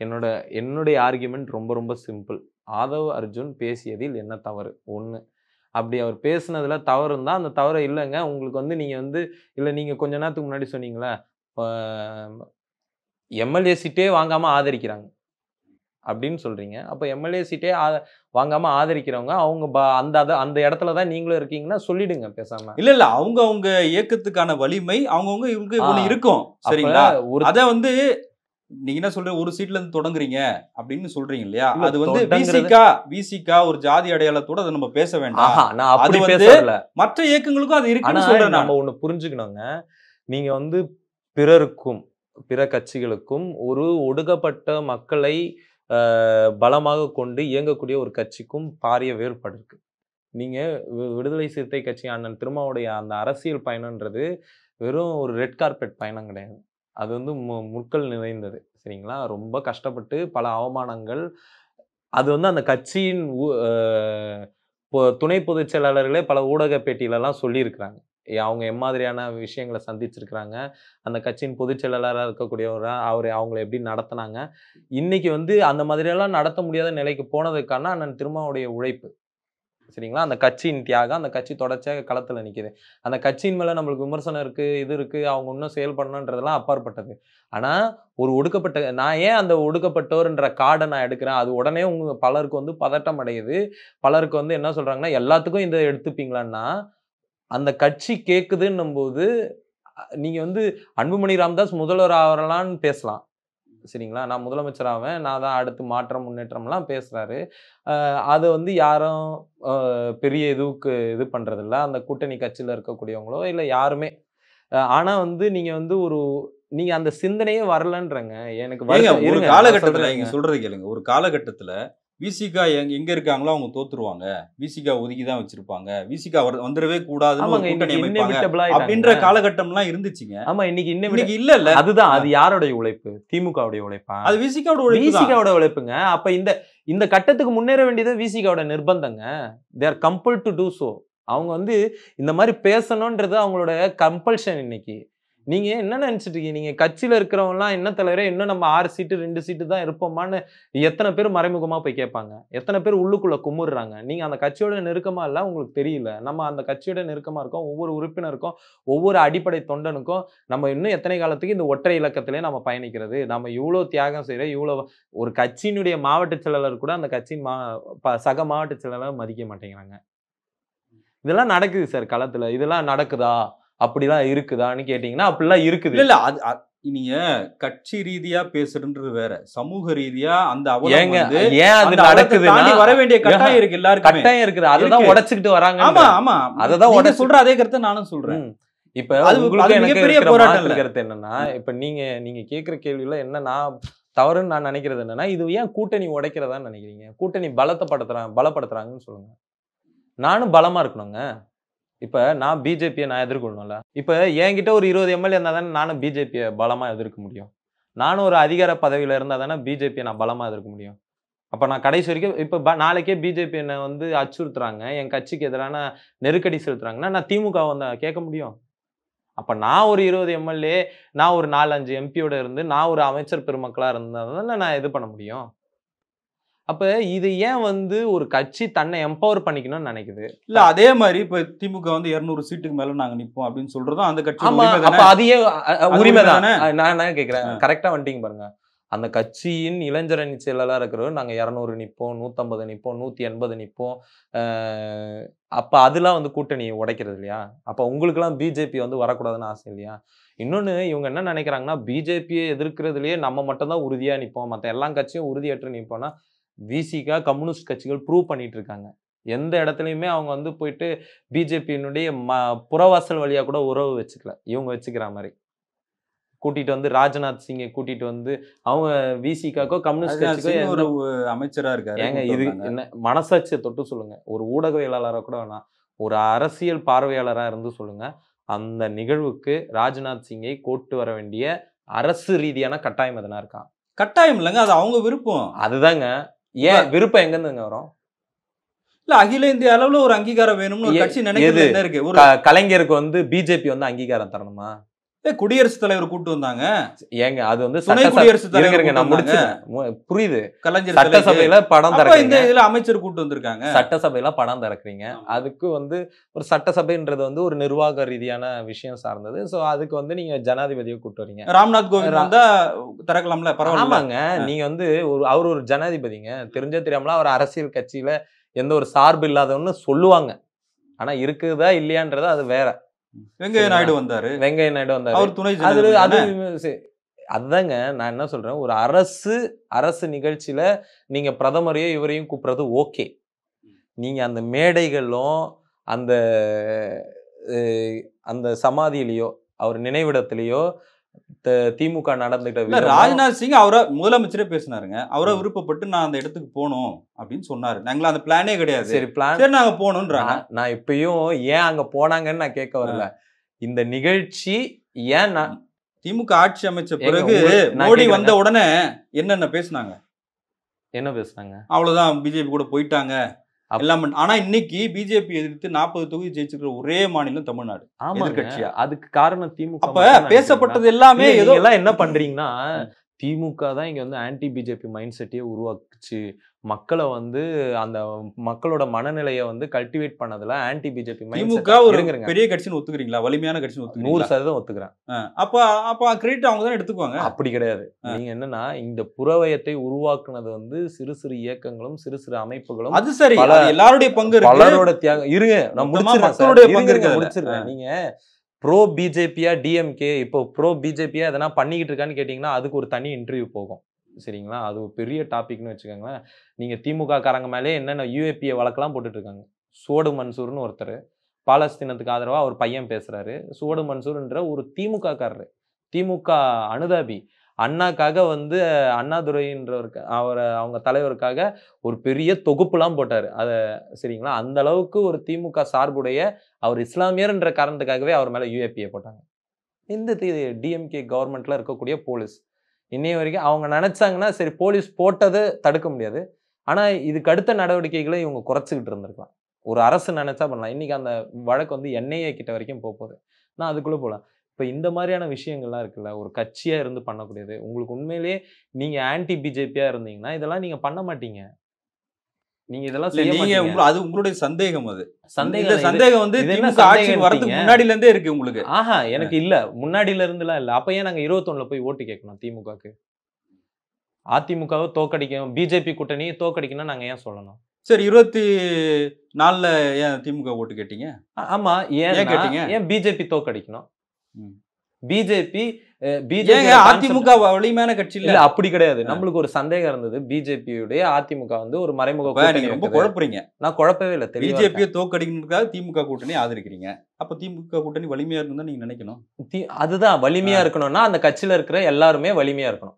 என்னுடைய ஆர்குமென்ட் ரொம்ப ரொம்ப சிம்பிள். ஆதவ் அர்ஜுன் பேசியதில் என்ன தவறு? 1. அப்படி அவர் பேசினதுல தவறு இருந்தா, அந்த தவறு இல்லங்க. உங்களுக்கு வந்து நீங்க வந்து இல்ல நீங்க கொஞ்ச நேரத்துக்கு முன்னாடி சொன்னீங்கல்ல, ப எம்எல்ஏ சீட்டே வாங்காம ஆதரிக்கிறாங்க. அப்படின்னு சொல்றீங்க. அப்ப எம்எல்ஏ சீட்டே வாங்காம ஆதரிக்கிறவங்க, அவங்க அந்த இடத்துல தான் நீங்களும் இருக்கீங்கன்னா சொல்லிடுங்க பேசாம. இல்ல. அவங்க இயக்கத்துக்கான வலிமை அவங்கவங்க இவங்களுக்கு ஒண்ணு இருக்கும். சரிங்களா? அத வந்து நீங்க என்ன சொல்ற, ஒரு சீட்ல இருந்து தொடங்குறீங்க அப்படின்னு சொல்றீங்க இல்லையா? இல்ல, அது வந்து தொடங்குறது விசிகா ஒரு ஜாதி அடையாளத்தோட அத நம்ம பேச வேண்டாம். நான் அப்படி அது பேச வந்து வரல. மற்ற இயக்கங்களுக்கும் அது ஆனா இருக்குன்னு சொல்றேன் நான். நம்ம ஒண்ணு புரிஞ்சுக்கணுங்க. நீங்க வந்து பிறருக்கும், பிற கட்சிகளுக்கும் ஒரு ஒடுக்கப்பட்ட மக்களை பலமாக கொண்டு இயங்கக்கூடிய ஒரு கட்சிக்கும் பாரிய வேறுபாடு இருக்கு. நீங்க விடுதலை சிறுத்தை கட்சி அண்ணன் திருமாவுடைய அந்த அரசியல் பயணம்ன்றது வெறும் ஒரு ரெட் கார்பெட் பயணம் கிடையாது. அது வந்து முட்கள் நிறைந்தது. சரிங்களா? ரொம்ப கஷ்டப்பட்டு பல அவமானங்கள். அது வந்து அந்த கட்சியின் உ அ துணை பொதுச் செயலாளர்களே பல ஊடக பேட்டிலலாம் சொல்லியிருக்கிறாங்க. அவங்க எம்மாதிரியான விஷயங்கள சந்திச்சிருக்கிறாங்க. அந்த கட்சியின் பொதுச் செயலாளரா இருக்கக்கூடியவரா அவங்கள எப்படி நடத்துனாங்க. இன்னைக்கு வந்து அந்த மாதிரியெல்லாம் நடத்த முடியாத நிலைக்கு போனதுக்கான அண்ணன் திருமாவுடைய உழைப்பு. சரிங்களா? அந்த கட்சியின் தியாகம், அந்த கட்சி தொடர்ச்சியா களத்துல நிக்குது. அந்த கட்சியின் மேல நம்மளுக்கு விமர்சனம் இருக்கு, இது இருக்கு, அவங்க இன்னும் செயல்படணுன்றதெல்லாம் அப்பாற்பட்டது. ஆனா, ஒரு ஒடுக்கப்பட்ட நான் ஏன் அந்த ஒடுக்கப்பட்டோர்ன்ற கார்ட நான் எடுக்கிறேன். அது உடனே பலருக்கு வந்து பதட்டம் அடையுது. பலருக்கு வந்து என்ன சொல்றாங்கன்னா, எல்லாத்துக்கும் இத எடுத்துப்பீங்களான்னா, அந்த கட்சி கேட்குதுன்னும்போது, நீங்க வந்து அன்புமணி ராமதாஸ் முதல்வர் ஆவரலான்னு பேசலாம். சரிங்களா? நான் முதலமைச்சர் ஆவேன். நான் தான் அடுத்து மாற்றம், முன்னேற்றம்லாம் பேசுறாரு. அது வந்து யாரும் அ பெரிய இது பண்றதில்ல. அந்த கூட்டணி கட்சியில இருக்கக்கூடியவங்களோ, இல்ல யாருமே. ஆனா வந்து நீங்க வந்து நீங்க அந்த சிந்தனையே வரலன்றேங்க. எனக்கு ஏங்க ஒரு இருங்க நான் காலகட்டத்துல சொல்றேங்க. நீங்க சொல்றத கேளுங்க. ஒரு காலகட்டத்துல விசிகா எங்க இருக்காங்களோ அவங்க தோத்துருவாங்க. விசிகா ஒதுக்கி தான் வச்சிருப்பாங்க. விசிகா வந்துரவே கூடாதுன்னு ஒரு ஆமாங்க. கூட்டணி இன்னைக்கு அமைப்பாங்க. இன்னெவிட்டபிள் அப்படின்ற ஆயிட்டாங்கங்க. காலகட்டம்லாம் இருந்துச்சுங்க. ஆமா இன்னைக்கு இன்னைக்கு இல்லல்ல. அதுதான். அது யாருடைய உழைப்பு? திமுகவுடைய உழைப்பா? அது விசிகாவோட உழைப்பு தான். விசிகாவோட உழைப்புங்க. அப்ப இந்த கட்டத்துக்கு முன்னேற வேண்டியது விசிகாவோட நிர்பந்தங்க. They are compelled to do so. அவங்க வந்து இந்த மாரி பேசணும்ன்றது அவங்களோட கம்பல்ஷன் இன்னைக்கு. நீங்க என்ன நெனச்சுட்டு இருக்கீங்க? நீங்க கட்சியில இருக்கிறவன்லாம் என்ன தலைவரே இன்னும் நம்ம 6 சீட்டு 2 சீட்டு தான் இருப்போமான்னு எத்தன பேர் மறைமுகமா போய் கேட்பாங்க. எத்தன பேர் உள்ளுக்குள்ள குமுறுறாங்க. நீங்க அந்த கட்சியோட நெருக்கமா இல்ல. உங்களுக்கு தெரியல. நம்ம அந்த கட்சியோட நெருக்கமா இருக்கோம். ஒவ்வொரு உறுப்பினருக்கும், ஒவ்வொரு அடிப்படை தொண்டனுக்கும் நம்ம இன்னும் எத்தனை காலத்துக்கு இந்த ஒற்றை இலக்கத்திலே நம்ம பயணிக்கிறது? நம்ம இவ்ளோ தியாகம் செய்றோம். இவ்ளோ ஒரு கட்சியினுடைய மாவட்ட செயலாளர் கூட அந்த கட்சியின் சக மாவட்ட செயலாளர் மதிக்க மாட்டேங்கிறாங்க. இதெல்லாம் நடக்குது சார் களத்துல. இதெல்லாம் நடக்குதா? அப்படிலாம் இருக்குதான்னு கேட்டீங்கன்னா, அப்படிலாம் இருக்குது. இல்ல நீங்க கட்சி ரீதியா பேசுறன்றது வேற. சமூக ரீதியா அந்த அவலம் ஏங்க வந்து ஏன் அது அந்த அவலத்த நடக்குதுன்னா, தாண்டி வர வேண்டிய கட்டாயம் இருக்கு எல்லாருக்குமே. கட்டாயம் இருக்குது. அததான் இருக்கு. உடைச்சுக்கிட்டு ஆமா, வராங்கன்றேன். ஆமா. அததான் நீங்க சொல்ற அதே கருத்த நானும் சொல்றேன். ம். இப்ப அது உங்களுக்கு எனக்கு மிகப்பெரிய இருக்கிற போராட்டம் மாற்று இல்ல. கருத்து என்னன்னா, இப்ப நீங்க கேட்கிற கேள்வியில என்ன நான் தவறுன்னு நான் நினைக்கிறது என்னன்னா, இது ஏன் கூட்டணி உடைக்கிறதான்னு நினைக்கிறீங்க? கூட்டணி பலப்படுத்துறாங்கன்னு சொல்லுங்க. நானும் பலமா இருக்கணுங்க. இப்ப நான் பிஜேபிய நான் எதிர்கொள்ளணும்ல. இப்ப என்கிட்ட ஒரு 20 எம்எல்ஏ இருந்தா தானே நானும் பிஜேபிய பலமா எதிர்க்க முடியும். நானும் ஒரு அதிகார பதவியில இருந்தா தானே பிஜேபிய நான் பலமா எதிர்க்க முடியும். அப்ப நான் கடைசி வரைக்கும் இப்ப நாளைக்கே பிஜேபி என்ன வந்து அச்சுறுத்துறாங்க. என் கட்சிக்கு எதிரான நெருக்கடி செலுத்துறாங்கன்னா, நான் திமுகவ வந்து கேட்க முடியும். அப்ப நான் ஒரு 20 எம்எல்ஏ, நான் ஒரு 4, 5 எம்பியோட இருந்து, நான் ஒரு அமைச்சர் பெருமக்களா இருந்தா தானே நான் இது பண்ண முடியும். அப்ப இது ஏன் வந்து ஒரு கட்சி தன்னை எம்பவர் பண்ணிக்கணும்னு நினைக்குது? இல்ல அதே மாரி இப்ப திமுக வந்து 200 சீட்டுக்கு மேல நாங்க நிப்போம் அப்படின்னு சொல்றதும் அந்த கட்சியோட ஆமா. உரிமை அப்ப தானே? அது ஏன் அது உரிமை உரிமை தான். தானே? நான் என்ன கேட்கிறேன். ஆ. கரெக்ட்டா வந்துட்டீங்க பாருங்க. அந்த கட்சியின் இளைஞர் அணி செயலாளரா இருக்கிறவர் நாங்க 200 நிப்போம், 150 நிப்போம், 180 நிப்போம். அ அப்ப அதெல்லாம் வந்து கூட்டணி உடைக்கிறது இல்லையா? அப்ப உங்களுக்கெல்லாம் பிஜேபி வந்து வரக்கூடாதுன்னு ஆசை இல்லையா? இன்னொன்னு இவங்க என்ன நினைக்கிறாங்கன்னா, பிஜேபிய எதிர்க்கிறதுலயே நம்ம மட்டும் தான் உறுதியா நிப்போம். மத்த எல்லா கட்சியும் உறுதியற்று நிப்போம்னா, விசிக, கம்யூனிஸ்ட் கட்சிகள் ப்ரூவ் பண்ணிட்டு இருக்காங்க. எந்த இடத்துலயுமே அவங்க வந்து போயிட்டு பிஜேபியினுடைய புறவாசல் வழியா கூட உறவு வச்சுக்கல. இவங்க வச்சுக்கிற மாரி. கூட்டிட்டு வந்து ராஜ்நாத் சிங்க கூட்டிட்டு வந்து அவங்க விசிகாக்கோ, கம்யூனிஸ்ட் ராஜ்நாத் கட்சிக்கோ சிங் எந்த ஒரு அமைச்சரா இருக்காரு. ஏங்க கூட்டு இது வந்தாங்க. என்ன மனசாட்சிய தொட்டு சொல்லுங்க. ஒரு ஊடகவியலாளரா கூட வேணாம். ஒரு அரசியல் பார்வையாளரா இருந்து சொல்லுங்க. அந்த நிகழ்வுக்கு ராஜ்நாத் சிங்கை கூட்டு வர வேண்டிய அரசு ரீதியான கட்டாயம் எதனா இருக்கா? கட்டாயம் இல்லங்க. அது அவங்க விருப்பம். அதுதாங்க. ஏன் விருப்பம் எங்கேருந்துங்க வரும்? இல்ல அகில இந்திய அளவுல ஒரு அங்கீகாரம் வேணும்னு ஒரு கட்சி எது? நினைக்கிறதுல என்ன இருக்கு? ஒரு கலைஞருக்கு வந்து பிஜேபி வந்து அங்கீகாரம் தரணுமா? குடியரசுத் தலைவர் கூட்டு வந்தாங்க. ஏங்க அது வந்து துணை குடியரசுத் தலைவர் இருங்க நான் கூட்டு வந்தாங்க. முடிச்சுறேன். புரியுது. கலைஞர் சிலைக்கு. சட்டசபையில படம் அப்ப இந்த திறக்கிறீங்க. இதுல அமைச்சர் கூட்டு வந்திருக்காங்க. சட்டசபையில படம் திறக்கிறீங்க. அதுக்கு வந்து ஒரு சட்டசபைன்றது வந்து ஒரு நிர்வாக ரீதியான விஷயம் சார்ந்தது. சோ அதுக்கு வந்து நீங்க ஜனாதிபதிய கூட்டு வரீங்க. ராம்நாத் கோவிந்த் வந்தா திறக்கலாம்ல பரவாயில்ல. ஆமாங்க. நீங்க வந்து அவரு ஒரு ஜனாதிபதிங்க. தெரிஞ்சோ தெரியாமலா அவர் அரசியல் கட்சியில எந்த ஒரு சார்பு இல்லாதவன்னு சொல்லுவாங்க. ஆனா இருக்குதா இல்லையான்றது அது வேற. வெங்கைய நாயுடு வந்தாரு. வெங்கைய நாயுடு வந்தாரு. அவர் துணை அது ஜனாதிபதி. அதுதாங்க நான் என்ன சொல்றேன். ஒரு அரசு நிகழ்ச்சியில நீங்க பிரதமரையும் இவரையும் கூப்பிடுறது ஓகே. நீங்க அந்த மேடைகளும், அந்த அ அந்த சமாதியிலயோ, அவர் நினைவிடத்திலயோ திமுக நடந்துகிட்ட இல்ல விதமும் ராஜ்நாத் சிங் அவரை முதலமைச்சரே பேசினாருங்க. அவரை விருப்பப்பட்டு நான் அந்த இடத்துக்கு போகணும் அப்படின்னு சொன்னாரு. நாங்களா அந்த பிளானே கிடையாது. சரி பிளான் சரி நாங்க போகணுன்றாங்க. நான் இப்பயும் ஏன் அங்க போனாங்கன்னு நான் கேட்க வரல. இந்த நிகழ்ச்சி ஏன் திமுக ஆட்சி அமைச்ச ஏங்க, பிறகு நான் மோடி கேக்குறேங்க. வந்த உடனே என்னென்ன பேசினாங்க? என்ன பேசுனாங்க? அவ்வளவுதான் பிஜேபி கூட போயிட்டாங்க அப்- எல்லாம் ஆனா இன்னைக்கு பிஜேபி எதிர்த்து 40 தொகுதி ஜெயிச்சிருக்கிற ஒரே மாநிலம் தமிழ்நாடு ஆமாங்க. எதிர்க்கட்சியா. அதுக்கு காரணம் திமுக அப்ப மட்டும் நினைக்கிறீங்களா? பேசப்பட்டது எல்லாமே இல்ல, ஏதோ நீங்க எல்லாம் என்ன பண்றீங்கன்னா திமுக தான் இங்க வந்து ஆன்டி பிஜேபி மைண்ட் செட்டையே உருவாக்குச்சு. மக்களை வந்து அந்த மக்களோட மனநிலையை வந்து கல்டிவேட் பண்ணதுல ஆன்டி பிஜேபி மைண்ட் திமுக ஒரு செட் பெரிய கட்சின்னு ஒத்துக்கிறீங்களா? வலிமையான கட்சின்னு ஒத்துக்கிறீங்களா? 100% ஒத்துக்கிறேன். அப்ப அப்ப கிரெடிட் அவங்க தான் எடுத்துக்குவாங்க. அப்படி கிடையாது. நீங்க என்னன்னா இந்த புறவயத்தை உருவாக்குனது வந்து சிறு சிறு இயக்கங்களும் சிறு சிறு அமைப்புகளும் அது சரி, பல- அது எல்லாருடைய பங்கு இருக்கு. பலரோட தியாகம். இருங்க நான் மொத்தமா முடிச்சிடுறேன் சார். மக்களுடைய பங்கு இருங்க, இருக்கு அதுல. முடிச்சிடுறேன். நீங்க ப்ரோ பிஜேபியா டிஎம்கே இப்போ ப்ரோ பிஜேபியா எதனா பண்ணிக்கிட்டு இருக்கான்னு கேட்டீங்கன்னா அதுக்கு ஒரு தனி இன்டர்வியூ போகும். சரிங்களா? அது ஒரு பெரிய டாபிக்னு வச்சுக்கோங்களேன். நீங்க திமுக காரங்க மேலே என்னென்ன யூஏபிஏ வழக்கெல்லாம் போட்டுட்டு இருக்காங்க. சோடு மன்சூர்னு ஒருத்தர் பாலஸ்தீனத்துக்கு ஆதரவா அவர் பையன் பேசுறாரு. சோடு மன்சூர்ன்ற ஒரு திமுக காரரு, திமுக அனுதாபி, அண்ணாக்காக வந்து அண்ணாதுரைன்றவருக்கு அவங்க தலைவருக்காக ஒரு பெரிய தொகுப்புலாம் போட்டாரு. சரிங்களா? அந்த அளவுக்கு ஒரு திமுக சார்புடைய அவர் இஸ்லாமியர்ன்ற காரணத்துக்காகவே அவர் மேல யூஏபிஏ போட்டாங்க. இந்த டிஎம்கே கவர்மெண்ட்ல இருக்கக்கூடிய போலீஸ் இன்னைய வரைக்கும் அவங்க நினைச்சாங்கன்னா சரி போலீஸ் போட்டதை தடுக்க முடியாது. ஆனா இதுக்கு அடுத்த நடவடிக்கைகளை இவங்க குறைச்சிக்கிட்டு இருந்திருக்கலாம். ஒரு அரசு நினைச்சா பண்ணலாம். இன்னைக்கு அந்த வழக்கு வந்து என்ஐஏ கிட்ட வரைக்கும் போகுது. நான் அதுக்குள்ள போலாம். இப்ப இந்த மாதிரியான விஷயங்கள்லாம் இருக்குல்ல, ஒரு கட்சியா இருந்து பண்ணக்கூடியது. உங்களுக்கு உண்மையிலேயே நீங்க ஆன்டி பிஜேபியா இருந்தீங்கன்னா இதெல்லாம் நீங்க பண்ண மாட்டீங்க. நீங்க இதெல்லாம் இல்ல, செய்ய நீங்க மாட்டீங்க. அது உங்களுடைய சந்தேகம். அது இந்த சந்தேகம் இல்ல. சந்தேகம் வந்து இது என்ன திமுக ஆட்சிக்கு சந்தேகம் வரதுக்கு இருக்கீங்க? முன்னாடில இருந்தே இருக்கு உங்களுக்கு. ஆஹா எனக்கு இல்ல. முன்னாடில இருந்துலாம் இல்ல. அப்ப ஏன் நாங்க 21ல போய் ஓட்டு கேட்கணும் திமுகக்கு? அதிமுகவை தோக்கடிக்கும் பிஜேபி கூட்டணியை தோக்கடிக்கணும்னு நாங்க ஏன் சொல்லணும்? சரி 24ல ஏன் திமுக ஓட்டு கேட்டீங்க? ஆமா ஏன் ஏன் கேட்டீங்க? ஏன் பிஜேபி தோக்கடிக்கணும்? ம். பிஜேபி ஏங்க அதிமுக வலிமையான கட்சி இல்ல இல்ல? அப்படி கிடையாது. நம்மளுக்கு ஒரு சந்தேகம் இருந்தது. பிஜேபியுடைய அதிமுக வந்து ஒரு மறைமுக அப்ப கூட்டணி நீங்க ரொம்ப இருக்குது. குழப்புறீங்க. நான் குழப்பவே இல்ல. தெளிவா பிஜேபியை தோக்கடிக்கிறதுக்காக திமுக கூட்டணி ஆதரிக்கிறீங்க. அப்ப திமுக கூட்டணி வலிமையா இருக்குன்னு நீங்க நினைக்கணும். அதுதான் வலிமையா இருக்கணும்னா அந்த கட்சியில இருக்கிற எல்லாருமே வலிமையா இருக்கணும்.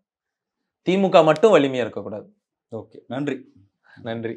திமுக மட்டும் வலிமையா இருக்கக்கூடாது. ஓகே, நன்றி. நன்றி.